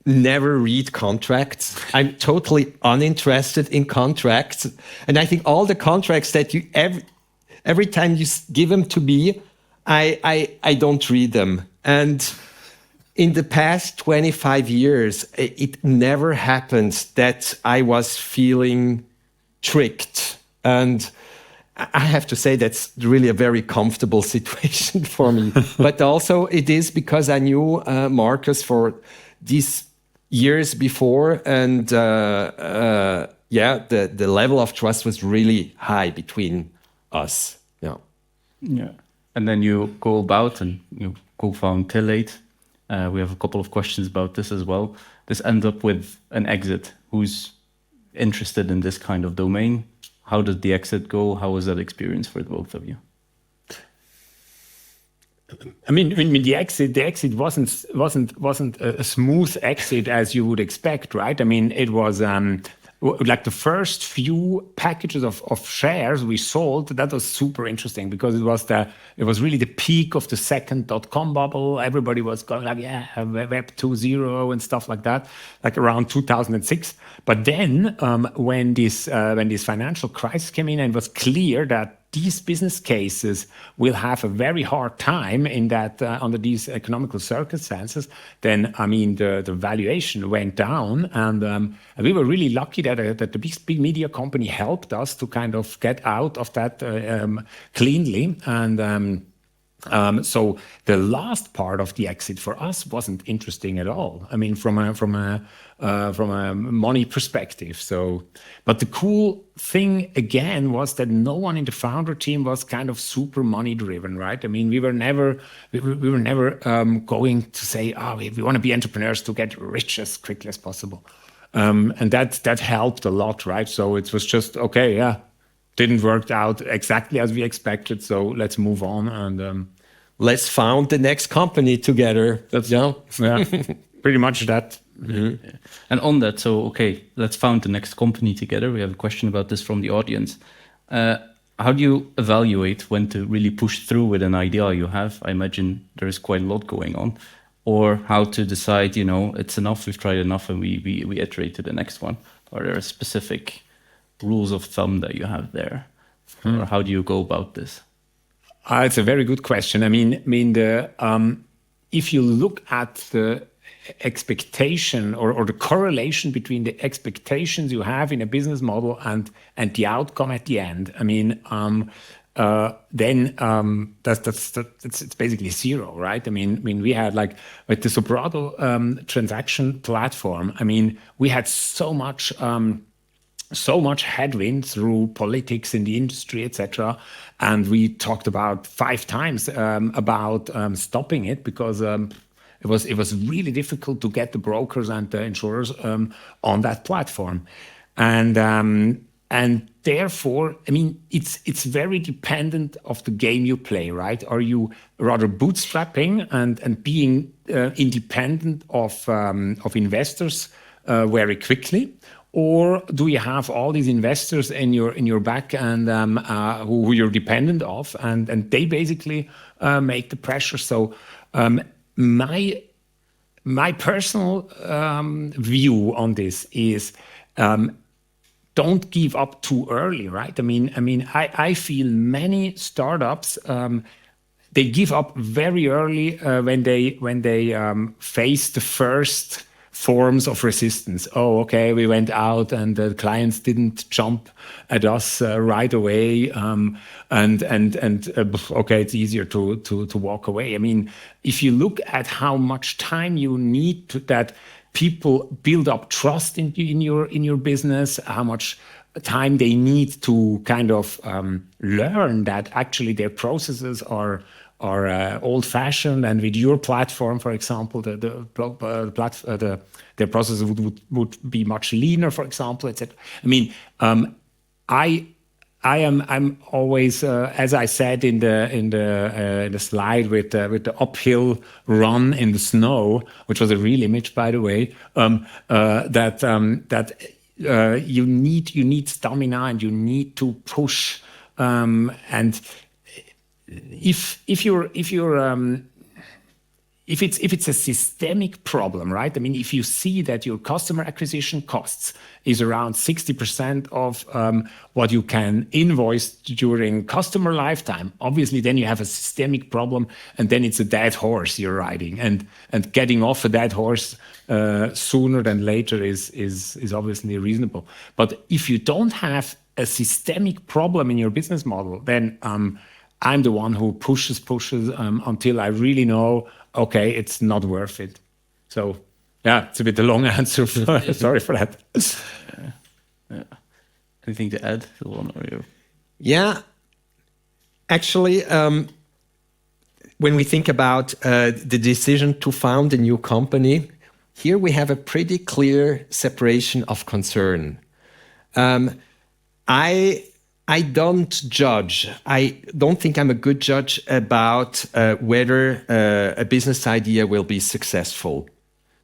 never read contracts. I'm totally uninterested in contracts, and I think all the contracts that you every time you give them to me, I don't read them. And in the past 25 years, it never happened that I was feeling tricked. And I have to say that's really a very comfortable situation for me. But also it is because I knew Markus for these years before, and the level of trust was really high between us. Yeah. And then you go about and you co-found Tillate. We have a couple of questions about this as well. This ends up with an exit. Who's interested in this kind of domain? How did the exit go? How was that experience for the both of you? I mean, the exit wasn't a smooth exit as you would expect, right? I mean, it was like the first few packages of shares we sold. That was super interesting, because it was really the peak of the second .com bubble. Everybody was going like, yeah, Web 2.0 and stuff like that, like around 2006. But then when this financial crisis came in, and it was clear that these business cases will have a very hard time in that under these economical circumstances, then the valuation went down, and we were really lucky that the big media company helped us to kind of get out of that cleanly, and So the last part of the exit for us wasn't interesting at all. I mean, from a money perspective. So, but the cool thing again was that no one in the founder team was kind of super money driven, right? I mean, we were never going to say, oh, we want to be entrepreneurs to get rich as quickly as possible, and that helped a lot, right? So it was just okay, yeah. Didn't work out exactly as we expected, so let's move on and let's found the next company together. yeah, pretty much that. Yeah. And on that, so okay, let's found the next company together. We have a question about this from the audience. How do you evaluate when to really push through with an idea you have? I imagine there is quite a lot going on, or how to decide, it's enough, we've tried enough, and we iterate to the next one. Are there specific rules of thumb that you have there, or how do you go about this? It's a very good question. I mean, if you look at the expectation or the correlation between the expectations you have in a business model and the outcome at the end, I mean, then it's basically zero, right? I mean, we had like with the Sobrado transaction platform. I mean, we had so much headwind through politics in the industry, etc. And we talked about 5 times about stopping it because it was really difficult to get the brokers and the insurers on that platform, and therefore, I mean, it's very dependent of the game you play, right? Are you rather bootstrapping and being independent of investors very quickly? Or do you have all these investors in your back and who you're dependent of, and they basically make the pressure? So my personal view on this is don't give up too early, right? I mean, I feel many startups they give up very early when they face the first forms of resistance. Oh, okay, we went out and the clients didn't jump at us right away, okay, it's easier to walk away. I mean, if you look at how much time you need that people build up trust in your business, how much time they need to kind of learn that actually their processes are old-fashioned, and with your platform, for example, their processes would be much leaner, for example, etc. I mean, I'm always, as I said in the slide with the uphill run in the snow, which was a real image, by the way, that you need stamina and you need to push, and if it's a systemic problem, right? I mean, if you see that your customer acquisition costs is around 60% of what you can invoice during customer lifetime, obviously then you have a systemic problem, and then it's a dead horse you're riding, and getting off a dead horse sooner than later is obviously reasonable. But if you don't have a systemic problem in your business model, then I'm the one who pushes until I really know, okay, it's not worth it. So, yeah, it's a bit a long answer. Sorry for that. Yeah. Anything to add, Silvan, or you? Yeah, actually, when we think about the decision to found a new company, here we have a pretty clear separation of concern. I don't judge. I don't think I'm a good judge about whether a business idea will be successful.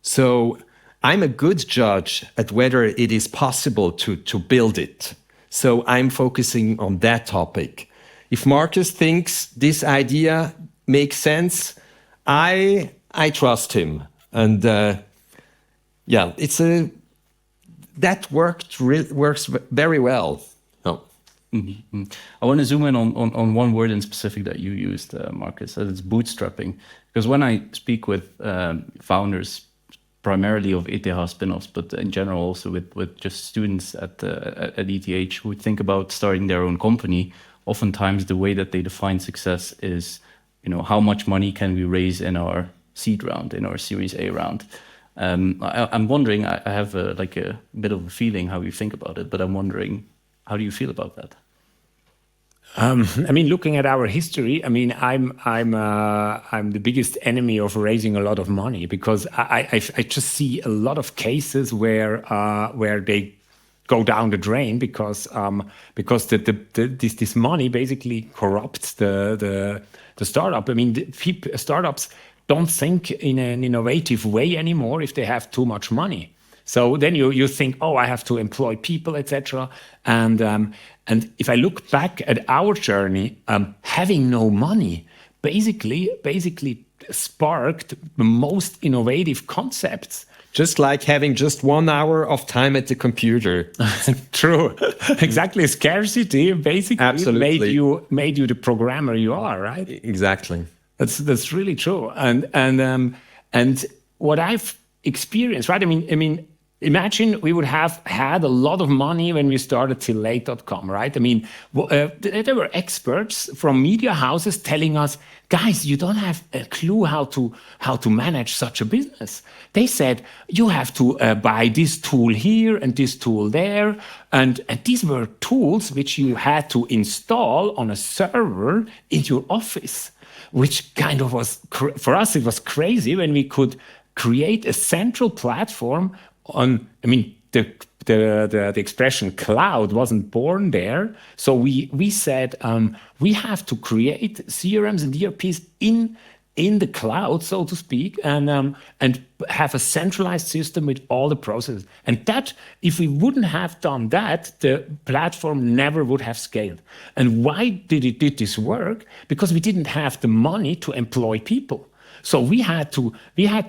So I'm a good judge at whether it is possible to build it. So I'm focusing on that topic. If Markus thinks this idea makes sense, I trust him. And yeah, that works very well. Mm-hmm. I want to zoom in on one word in specific that you used, Markus, that it's bootstrapping. Because when I speak with founders, primarily of ETH spinoffs, but in general also with just students at ETH who think about starting their own company, oftentimes the way that they define success is, how much money can we raise in our seed round, in our Series A round? I'm wondering, I have a bit of a feeling how you think about it, but I'm wondering, how do you feel about that? Looking at our history, I'm the biggest enemy of raising a lot of money, because I just see a lot of cases where they go down the drain because this money basically corrupts the startup. Startups don't think in an innovative way anymore if they have too much money. So then you think, oh, I have to employ people, etc. And if I look back at our journey, having no money basically sparked the most innovative concepts. Just like having just 1 hour of time at the computer. True, exactly. Scarcity basically Absolutely. made you the programmer you are, right? Exactly. That's really true. And what I've experienced, right? Imagine we would have had a lot of money when we started tillate.com, right? There were experts from media houses telling us, guys, you don't have a clue how to manage such a business. They said, you have to buy this tool here and this tool there. And these were tools which you had to install on a server in your office, which kind of was, for us, it was crazy when we could create a central platform on, the expression cloud wasn't born there. So we said, we have to create CRMs and ERPs in the cloud, so to speak, and have a centralized system with all the processes. And that, if we wouldn't have done that, the platform never would have scaled. And why did this work? Because we didn't have the money to employ people. So we had to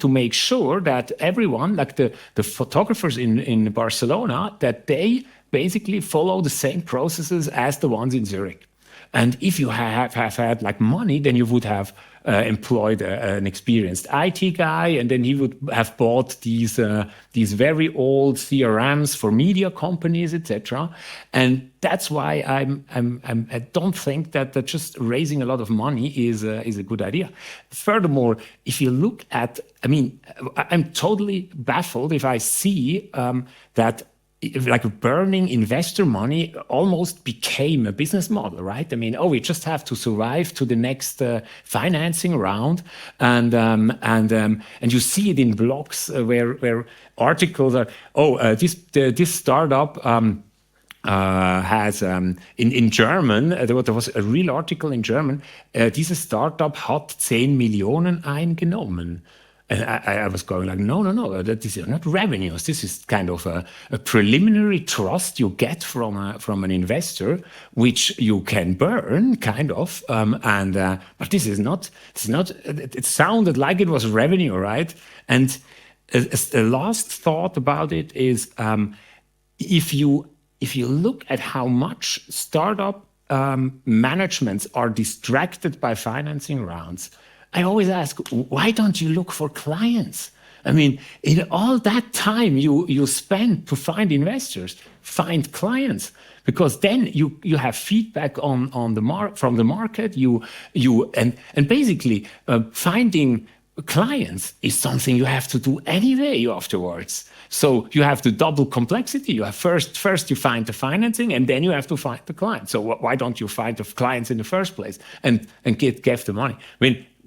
make sure that everyone, like the photographers in Barcelona, that they basically follow the same processes as the ones in Zurich. And if you have had money, then you would have employed an experienced IT guy, and then he would have bought these very old CRMs for media companies, etc. And that's why I don't think that just raising a lot of money is a good idea. Furthermore, if you look at, I'm totally baffled if I see that burning investor money almost became a business model, right? We just have to survive to the next financing round, and you see it in blogs where articles are, this startup has in German, there was a real article in German, diese Startup hat 10 Millionen eingenommen. And I was going like, no, these are not revenues. This is kind of a preliminary trust you get from an investor, which you can burn, kind of. But this is not. It sounded like it was revenue, right? And a last thought about it is, if you look at how much startup managements are distracted by financing rounds, I always ask, why don't you look for clients? In all that time you spend to find investors, find clients, because then you have feedback from the market. And basically finding clients is something you have to do anyway afterwards. So you have the double complexity. You have first you find the financing, and then you have to find the client. So why don't you find the clients in the first place and get the money?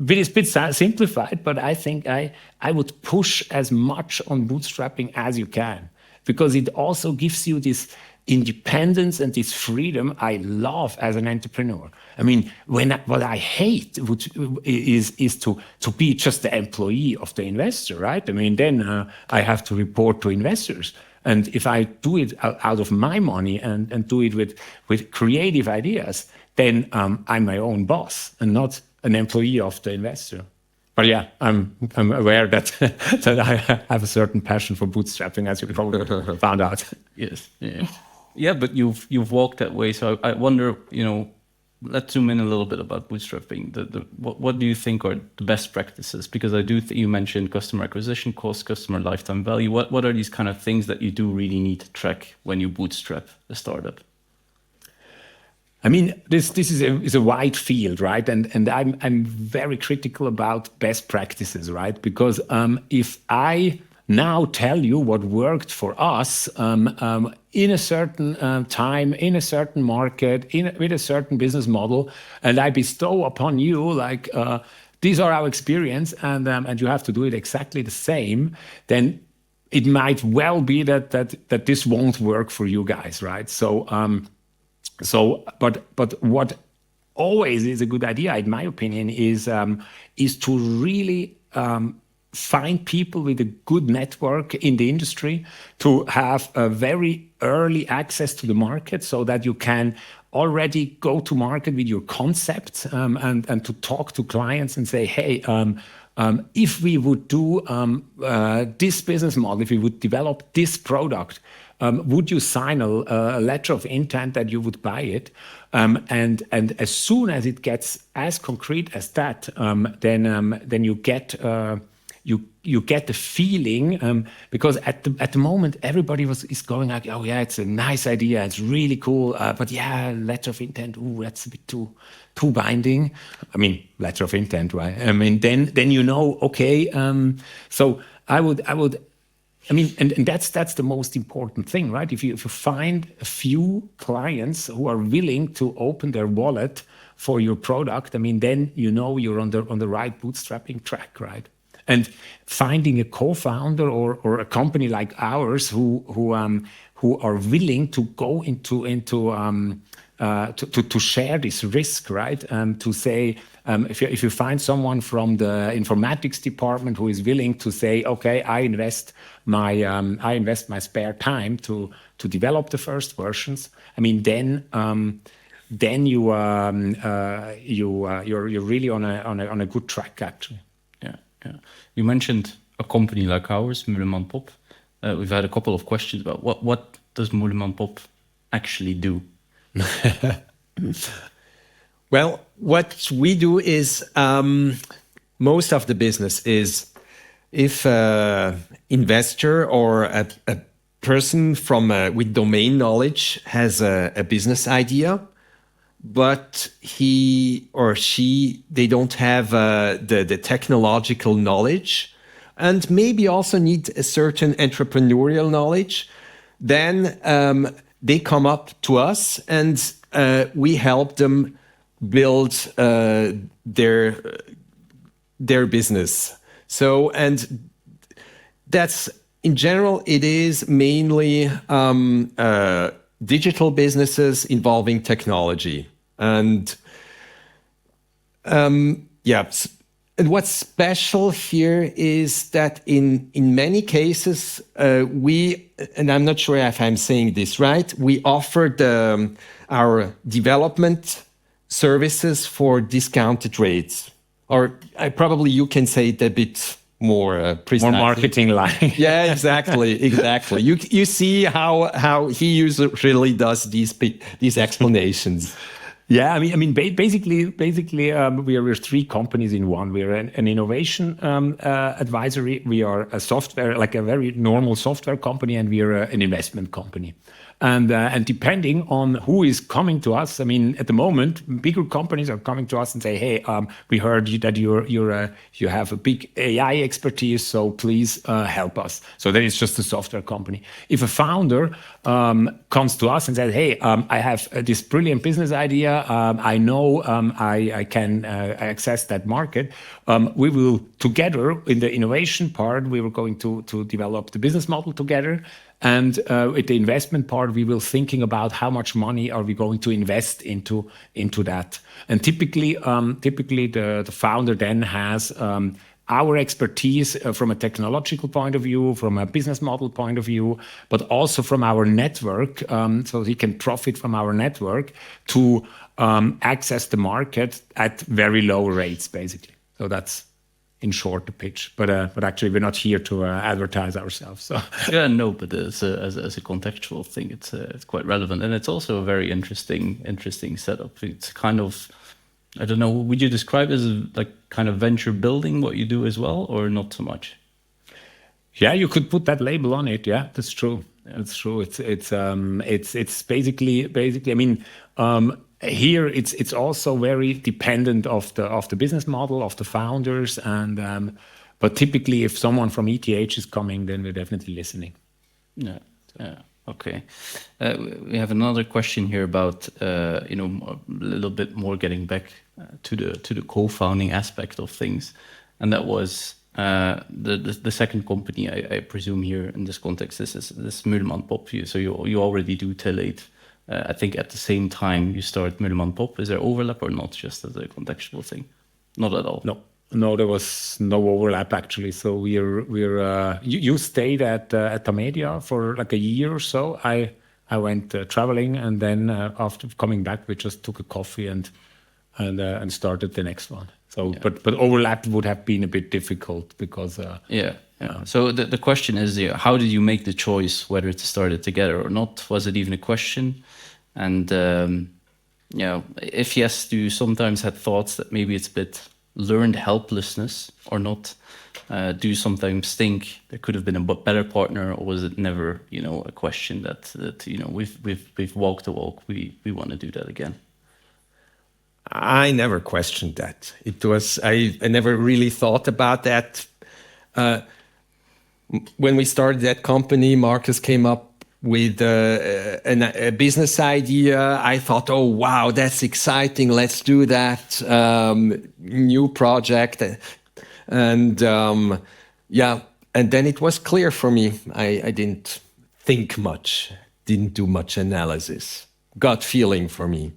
It is a bit simplified, but I think I would push as much on bootstrapping as you can, because it also gives you this independence and this freedom I love as an entrepreneur. What I hate is to be just the employee of the investor, right? Then I have to report to investors. And if I do it out of my money and do it with creative ideas, then I'm my own boss and not an employee of the investor. But yeah, I'm aware that that I have a certain passion for bootstrapping, as you probably found out. Yes, yeah. But you've walked that way, so I wonder, let's zoom in a little bit about bootstrapping. What do you think are the best practices? Because I do you mentioned customer acquisition cost, customer lifetime value. What are these kind of things that you do really need to track when you bootstrap a startup? I mean, this is a wide field, right? And I'm very critical about best practices, right? Because if I now tell you what worked for us in a certain time, in a certain market, with a certain business model, and I bestow upon you like these are our experience, and you have to do it exactly the same, then it might well be that this won't work for you guys, right? But what always is a good idea, in my opinion, is to really find people with a good network in the industry, to have a very early access to the market, so that you can already go to market with your concept, and to talk to clients and say, hey, if we would do this business model, if we would develop this product, would you sign a letter of intent that you would buy it? And as soon as it gets as concrete as that, then you get you get the feeling, because at the moment everybody is going like, oh yeah, it's a nice idea, it's really cool, but yeah, letter of intent, ooh, that's a bit too binding. I mean, letter of intent, right? I mean, then you know, okay. So I would. I mean, and that's the most important thing, right? If you find a few clients who are willing to open their wallet for your product, I mean, then you know you're on the right bootstrapping track, right? And finding a co-founder or a company like ours who are willing to go to share this risk, right? To say, if you find someone from the informatics department who is willing to say, okay, I invest my spare time to develop the first versions. I mean, then you're really on a good track, actually. Yeah. You mentioned a company like ours, Mühlemann Popp. We've had a couple of questions about what does Mühlemann Popp actually do? Well, what we do is most of the business is if an investor or a person with domain knowledge has a business idea, but he or she, they don't have the technological knowledge and maybe also need a certain entrepreneurial knowledge, then they come up to us and we help them build their business. So, and that's in general, it is mainly digital businesses involving technology. And and what's special here is that in many cases, and I'm not sure if I'm saying this right, we offered our development services for discounted rates. Or probably you can say it a bit more precise. More marketing like. Yeah, exactly. You see how he usually does these explanations. Yeah, I mean, basically, we're three companies in one. We're an innovation advisory. We are a software, like a very normal software company, and we are an investment company. And depending on who is coming to us, I mean, at the moment, bigger companies are coming to us and say, "Hey, we heard that you have a big AI expertise, so please help us." So then it's just a software company. If a founder comes to us and says, "Hey, I have this brilliant business idea. I know I can access that market," we will together in the innovation part, we were going to develop the business model together. And with the investment part, we will thinking about how much money are we going to invest into that. And typically the founder then has our expertise from a technological point of view, from a business model point of view, but also from our network, so he can profit from our network to access the market at very low rates, basically. So that's in short the pitch, but actually we're not here to advertise ourselves. So yeah, no, but as a contextual thing, it's quite relevant, and it's also a very interesting setup. It's kind of, I don't know, would you describe it as like kind of venture building what you do as well, or not so much? Yeah, you could put that label on it. Yeah, that's true. That's true. It's basically. I mean, here it's also very dependent of the business model of the founders, and but typically if someone from ETH is coming, then we're definitely listening. Yeah. Okay. We have another question here about a little bit more getting back to the co-founding aspect of things, and that was the second company I presume here in this context. This is Mühlemann Popp. So you already do tillate. I think at the same time you start Mühlemann Popp. Is there overlap or not? Just as a contextual thing, not at all. No, there was no overlap actually. So you stayed at Tamedia for like a year or so. I went traveling, and then after coming back, we just took a coffee and started the next one. So, but overlap would have been a bit difficult because Yeah. So the question is, how did you make the choice whether to start it together or not? Was it even a question? And if yes, do you sometimes had thoughts that maybe it's a bit learned helplessness or not? Do you sometimes think there could have been a better partner, or was it never, a question that we've walked the walk, we want to do that again? I never questioned that. It was I never really thought about that. When we started that company, Markus came up with a business idea. I thought, oh wow, that's exciting. Let's do that. New project, and and then it was clear for me. I didn't think much, didn't do much analysis. Gut feeling for me.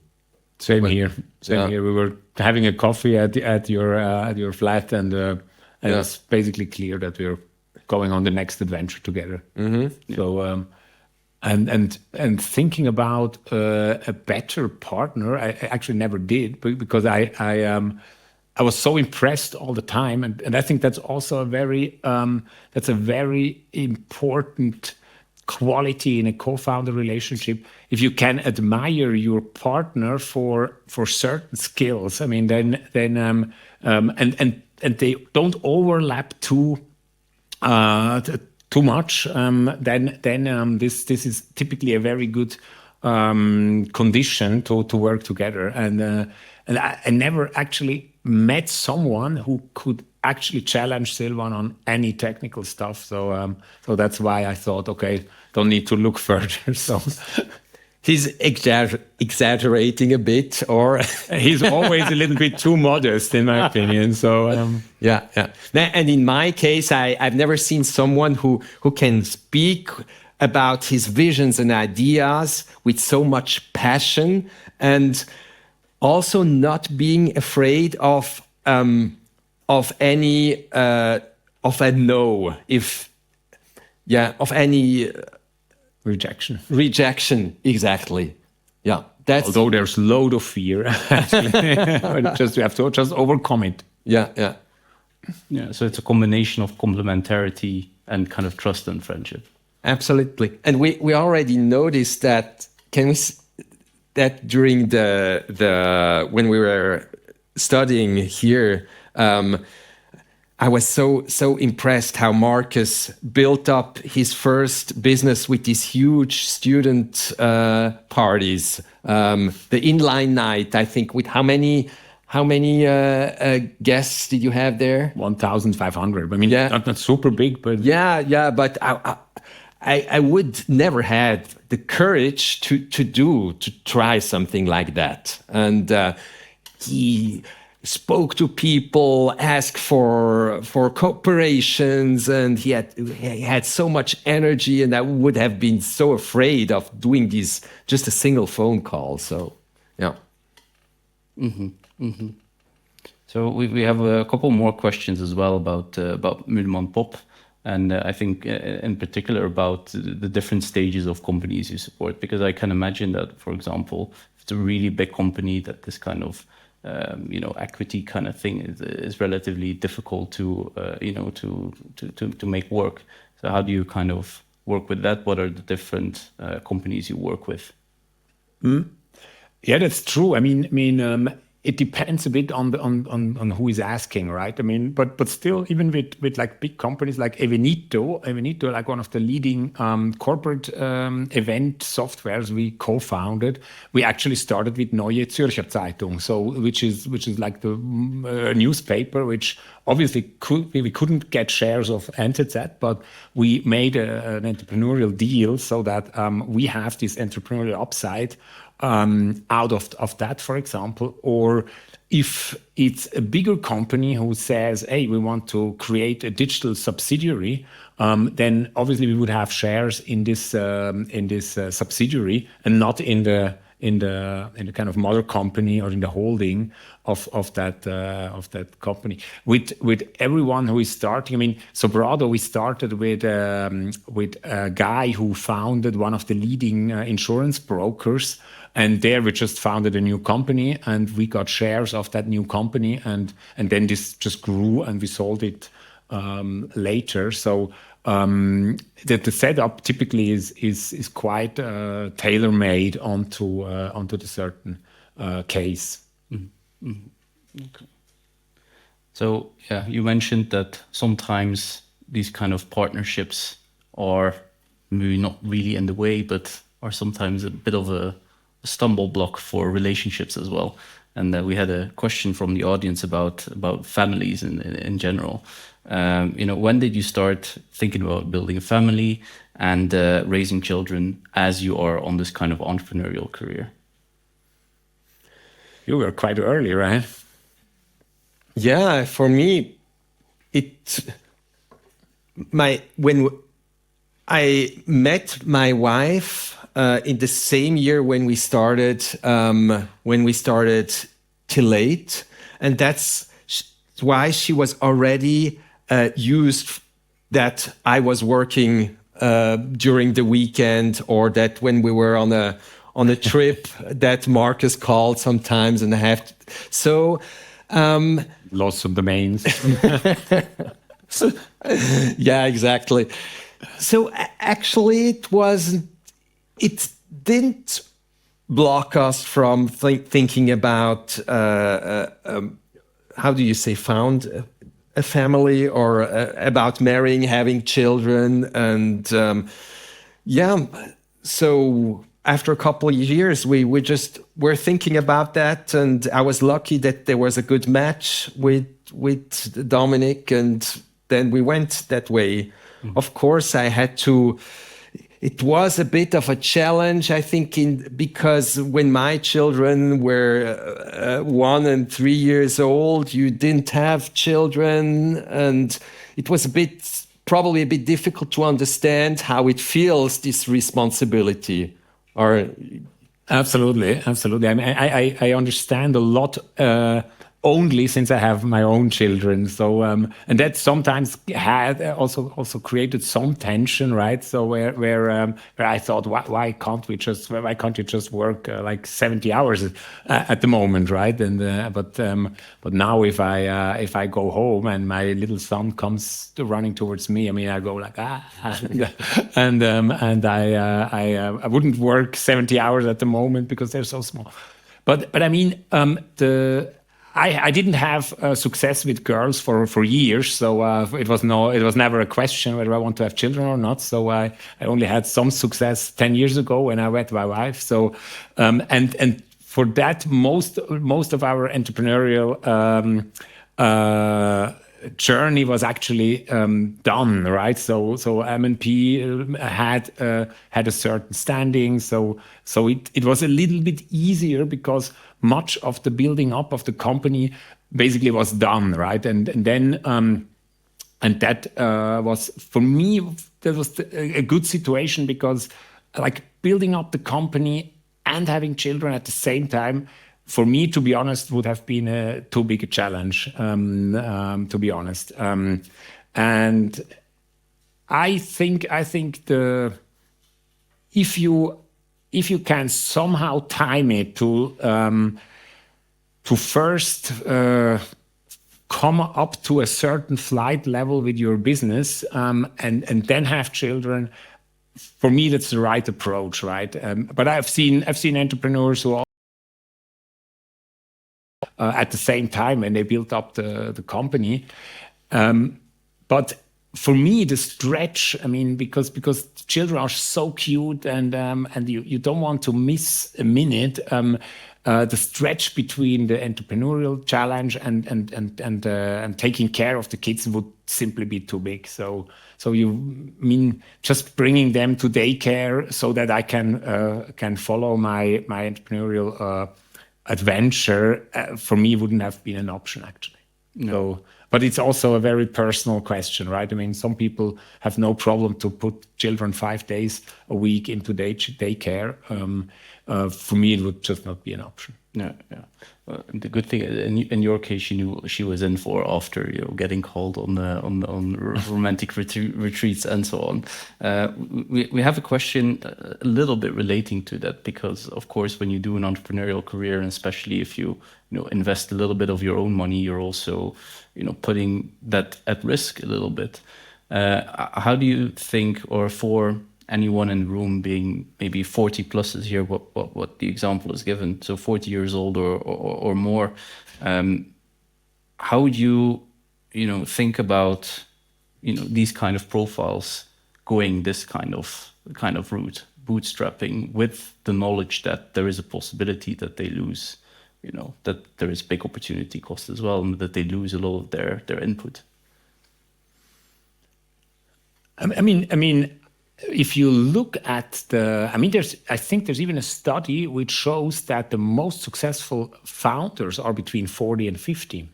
Same here. We were having a coffee at your flat, and it was basically clear that we're going on the next adventure together. Mm-hmm. So and thinking about a better partner, I actually never did, because I was so impressed all the time, and I think that's also a very important quality in a co-founder relationship. If you can admire your partner for certain skills, I mean, then and they don't overlap too much, then this is typically a very good condition to work together. And I never actually met someone who could actually challenge Silvan on any technical stuff. So that's why I thought, okay, don't need to look further. So he's exaggerating a bit, or he's always a little bit too modest, in my opinion. So yeah. And in my case, I've never seen someone who can speak about his visions and ideas with so much passion, and also not being afraid of any of a no, of any rejection, exactly. Yeah, that's although there's a load of fear, actually. We have to just overcome it. Yeah. So it's a combination of complementarity and kind of trust and friendship. Absolutely. And we already noticed that that during the when we were studying here, I was so impressed how Markus built up his first business with these huge student parties. The inline night, I think, with how many guests did you have there? 1,500. I mean, not super big, but yeah. But I would never had the courage to try something like that. And he spoke to people, asked for cooperations, and he had so much energy, and I would have been so afraid of doing this just a single phone call. So yeah. So we have a couple more questions as well about Mühlemann Popp, and I think in particular about the different stages of companies you support, because I can imagine that, for example, if it's a really big company, that this kind of equity kind of thing is relatively difficult to make work. So how do you kind of work with that? What are the different companies you work with? Yeah, that's true. I mean, it depends a bit on who is asking, right? I mean, but still, even with like big companies like Evenito, like one of the leading corporate event softwares we co-founded, we actually started with Neue Zürcher Zeitung, so which is like the newspaper, which obviously we couldn't get shares of NZZ, but we made an entrepreneurial deal so that we have this entrepreneurial upside out of that, for example. Or if it's a bigger company who says, hey, we want to create a digital subsidiary, then obviously we would have shares in this subsidiary and not in the kind of mother company or in the holding of that company. With everyone who is starting, I mean, Sobrado, we started with a guy who founded one of the leading insurance brokers, and there we just founded a new company, and we got shares of that new company, and then this just grew, and we sold it later. So the setup typically is quite tailor-made onto the certain case. Mm-hmm. Mm-hmm. Okay. So yeah, you mentioned that sometimes these kind of partnerships are maybe not really in the way, but are sometimes a bit of a stumble block for relationships as well. And we had a question from the audience about families in general. When did you start thinking about building a family and raising children as you are on this kind of entrepreneurial career? You were quite early, right? Yeah, for me, when I met my wife in the same year when we started Tillate, and that's why she was already used that I was working during the weekend, or that when we were on a trip that Markus called sometimes, and lots of domains. Yeah, exactly. So actually, it didn't block us from thinking about how do you say, found a family, or about marrying, having children, and so after a couple of years, we just were thinking about that, and I was lucky that there was a good match with Dominic, and then we went that way. Mm-hmm. Of course, it was a bit of a challenge, I think, because when my children were 1 and 3 years old, you didn't have children, and it was probably a bit difficult to understand how it feels, this responsibility. Absolutely. I mean, I understand a lot only since I have my own children. So and that sometimes had also created some tension, right? So where I thought, why can't you just work like 70 hours at the moment, right? And but now if I go home and my little son comes running towards me, I mean, I go like and I wouldn't work 70 hours at the moment because they're so small. But I mean I didn't have success with girls for years, so it was never a question whether I want to have children or not. So I only had some success 10 years ago when I met my wife. So and for that, most of our entrepreneurial journey was actually done, right? So M&P had a certain standing, so it was a little bit easier because much of the building up of the company basically was done, right? And then and that was, for me, that was a good situation, because like building up the company and having children at the same time, for me, to be honest, would have been too big a challenge, to be honest. And I think if you can somehow time it to first come up to a certain flight level with your business, and then have children, for me that's the right approach, right? But I've seen entrepreneurs who at the same time when they built up the company. But for me, the stretch, I mean, because children are so cute and you don't want to miss a minute. The stretch between the entrepreneurial challenge and taking care of the kids would simply be too big. So you mean just bringing them to daycare so that I can follow my entrepreneurial adventure for me wouldn't have been an option actually. No. So, but it's also a very personal question, right? I mean, some people have no problem to put children 5 days a week into daycare. For me, it would just not be an option. Yeah. The good thing in your case, she was in for after getting called on romantic retreats and so on. We have a question a little bit relating to that because, of course, when you do an entrepreneurial career, and especially if you invest a little bit of your own money, you're also putting that at risk a little bit. How do you think, or for anyone in the room being maybe 40 plus is here, what the example is given, so 40 years old or more, how would you think about these kind of profiles going this kind of route, bootstrapping, with the knowledge that there is a possibility that they lose, that there is big opportunity cost as well, and that they lose a lot of their input? I mean, if you look at I think there's even a study which shows that the most successful founders are between 40 and 50.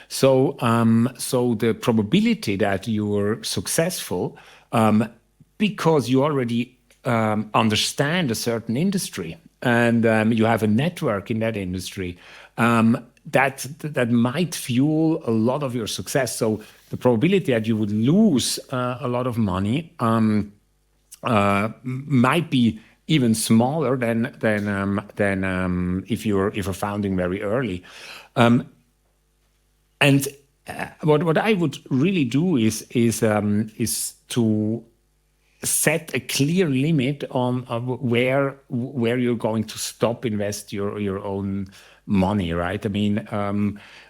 So the probability that you're successful because you already understand a certain industry and you have a network in that industry, that might fuel a lot of your success. So the probability that you would lose a lot of money might be even smaller than if you're founding very early. And what I would really do is to set a clear limit on where you're going to stop invest your own money, right? I mean,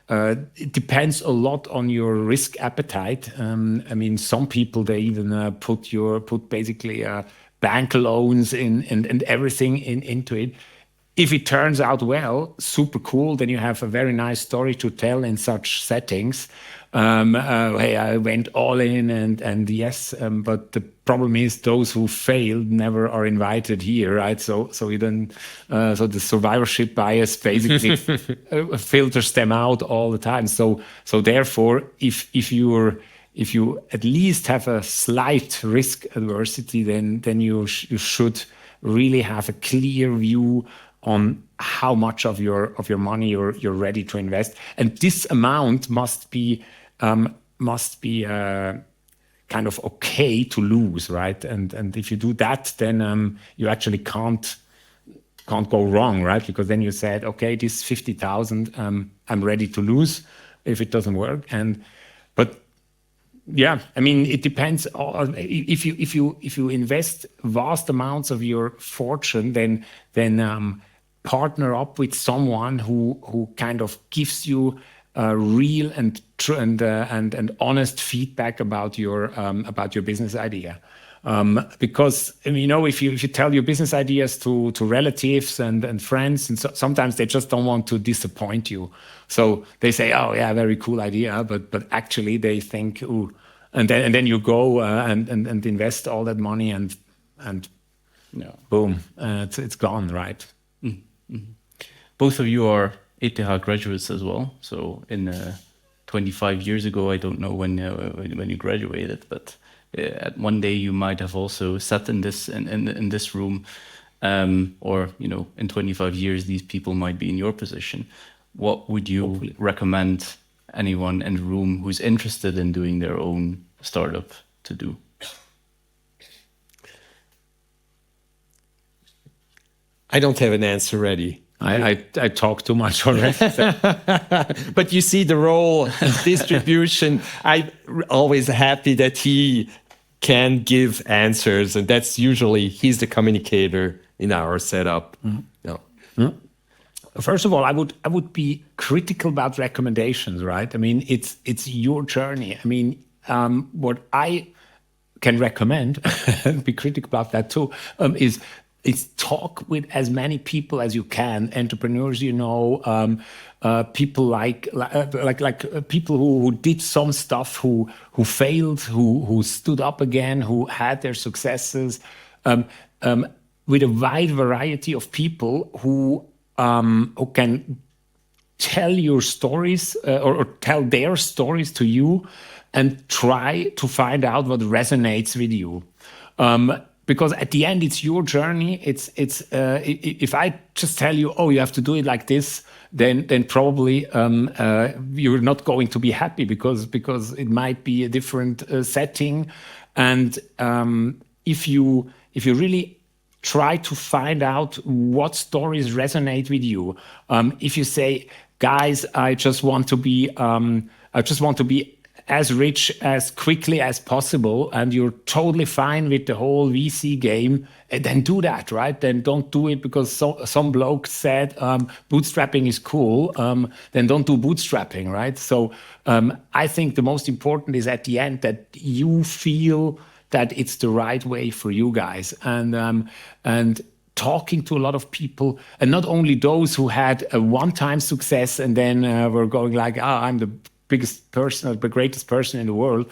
it depends a lot on your risk appetite. I mean, some people, they even put basically bank loans and everything into it. If it turns out well, super cool, then you have a very nice story to tell in such settings. Hey, I went all in and yes, but the problem is those who failed never are invited here, right? So you don't, so the survivorship bias basically filters them out all the time. So therefore, if you at least have a slight risk adversity, then you should really have a clear view on how much of your money you're ready to invest, and this amount must be kind of okay to lose, right? And if you do that, then you actually can't go wrong, right? Because then you said, okay, this 50,000, I'm ready to lose if it doesn't work. But yeah, I mean, it depends. If you invest vast amounts of your fortune, then partner up with someone who kind of gives you real and honest feedback about your business idea. Because if you tell your business ideas to relatives and friends, and sometimes they just don't want to disappoint you, so they say, "Oh yeah, very cool idea," but actually they think, "Ooh," and then you go and invest all that money and boom, it's gone, right? Mm-hmm. Both of you are ETH graduates as well. So in 25 years ago, I don't know when you graduated, but at one day you might have also sat in this room, or in 25 years these people might be in your position. What would you recommend anyone in the room who's interested in doing their own startup to do? I don't have an answer ready. I talk too much already. But you see the role distribution. I'm always happy that he can give answers, and that's usually he's the communicator in our setup. Mm-hmm. Yeah. first of all, I would be critical about recommendations, right? I mean, it's your journey. I mean, what I can recommend, and be critical about that too, is talk with as many people as you can, entrepreneurs, people like people who did some stuff, who failed, who stood up again, who had their successes, with a wide variety of people who can tell your stories or tell their stories to you, and try to find out what resonates with you. Because at the end, it's your journey. If I just tell you, oh, you have to do it like this, then probably you're not going to be happy because it might be a different setting. And if you really try to find out what stories resonate with you, if you say, guys, I just want to be as rich as quickly as possible, and you're totally fine with the whole VC game, then do that, right? Then don't do it because some bloke said bootstrapping is cool, then don't do bootstrapping, right? So I think the most important is at the end that you feel that it's the right way for you guys. And talking to a lot of people, and not only those who had a one-time success and then were going like, I'm the biggest person or the greatest person in the world,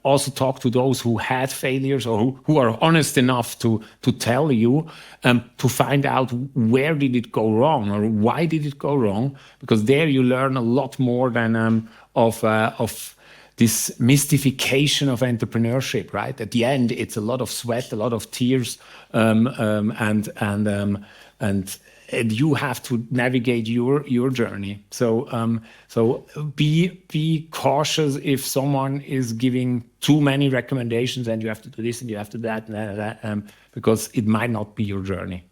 also talk to those who had failures or who are honest enough to tell you, to find out where did it go wrong or why did it go wrong, because there you learn a lot more than of this mystification of entrepreneurship, right? At the end, it's a lot of sweat, a lot of tears, and you have to navigate your journey. So be cautious if someone is giving too many recommendations and you have to do this and you have to do that, because it might not be your journey.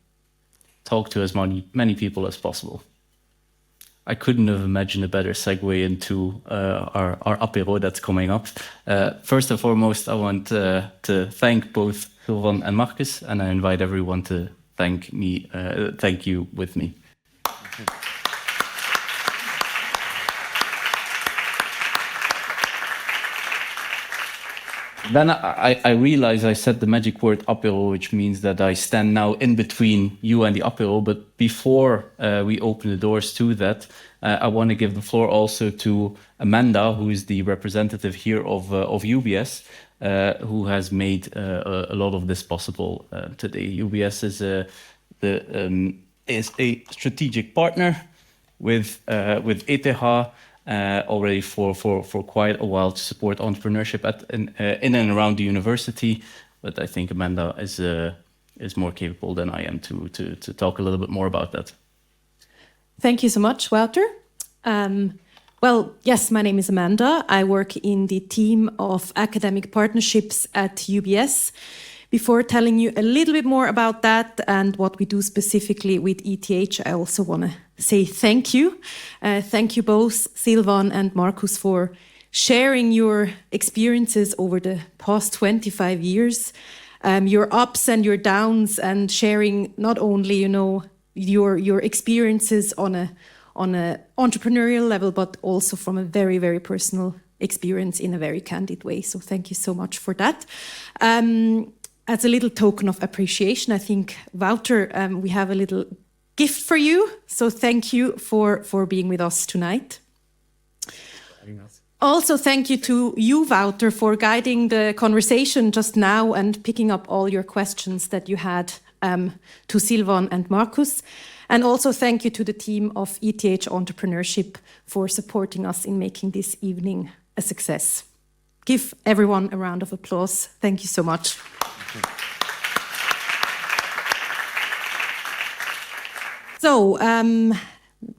Talk to as many people as possible. I couldn't have imagined a better segue into our apéro that's coming up. First and foremost, I want to thank both Silvan and Markus, and I invite everyone to thank you with me. Then I realized I said the magic word apéro, which means that I stand now in between you and the apéro. But before we open the doors to that, I want to give the floor also to Amanda, who is the representative here of UBS, who has made a lot of this possible today. UBS is a strategic partner with ETH already for quite a while to support entrepreneurship in and around the university. But I think Amanda is more capable than I am to talk a little bit more about that. Thank you so much, Wouter. Well, yes, my name is Amanda. I work in the team of academic partnerships at UBS. Before telling you a little bit more about that and what we do specifically with ETH, I also want to say thank you. Thank you both, Silvan and Markus, for sharing your experiences over the past 25 years, your ups and your downs, and sharing not only, your experiences on a entrepreneurial level, but also from a very, very personal experience in a very candid way. So thank you so much for that. As a little token of appreciation, I think, Wouter, we have a little gift for you. So thank you for being with us tonight. Also, thank you to you, Wouter, for guiding the conversation just now and picking up all your questions that you had to Silvan and Markus. And also thank you to the team of ETH Entrepreneurship for supporting us in making this evening a success. Give everyone a round of applause. Thank you so much. So,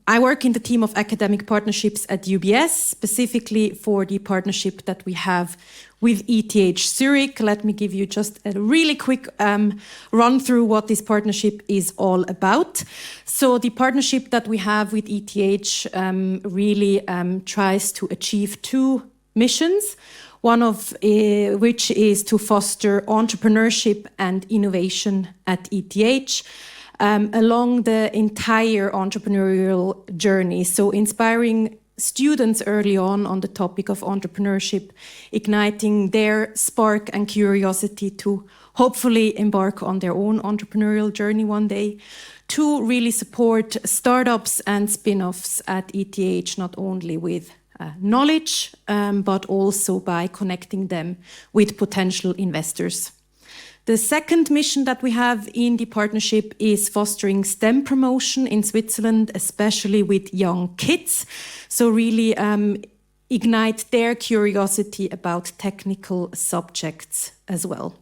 I work in the team of academic partnerships at UBS, specifically for the partnership that we have with ETH Zurich. Let me give you just a really quick run through what this partnership is all about. So the partnership that we have with ETH really tries to achieve two missions, one of which is to foster entrepreneurship and innovation at ETH. along the entire entrepreneurial journey. So inspiring students early on the topic of entrepreneurship, igniting their spark and curiosity to hopefully embark on their own entrepreneurial journey one day, to really support startups and spin-offs at ETH, not only with knowledge, but also by connecting them with potential investors. The second mission that we have in the partnership is fostering STEM promotion in Switzerland, especially with young kids. So really ignite their curiosity about technical subjects as well.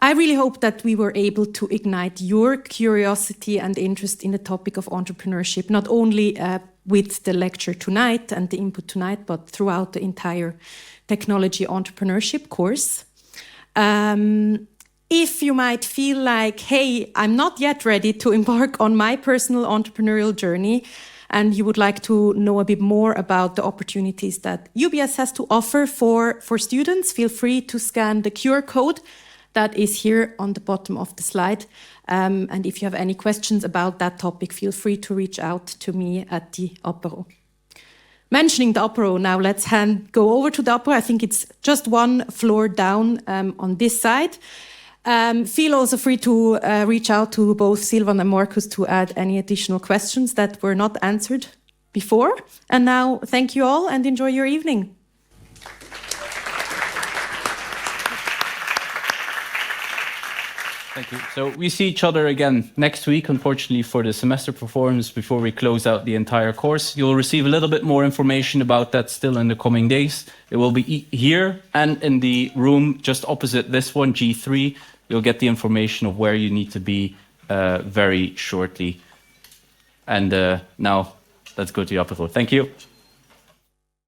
I really hope that we were able to ignite your curiosity and interest in the topic of entrepreneurship, not only with the lecture tonight and the input tonight, but throughout the entire technology entrepreneurship course. If you might feel like, hey, I'm not yet ready to embark on my personal entrepreneurial journey, and you would like to know a bit more about the opportunities that UBS has to offer for students, feel free to scan the QR code that is here on the bottom of the slide. And if you have any questions about that topic, feel free to reach out to me at the apéro. Mentioning the apéro, now let's go over to the apéro. I think it's just one floor down on this side. Feel also free to reach out to both Silvan and Markus to add any additional questions that were not answered before. And now, thank you all and enjoy your evening. Thank you. So we see each other again next week, unfortunately, for the semester performance before we close out the entire course. You'll receive a little bit more information about that still in the coming days. It will be here and in the room just opposite this one, G3. You'll get the information of where you need to be very shortly. And now let's go to the apéro. Thank you.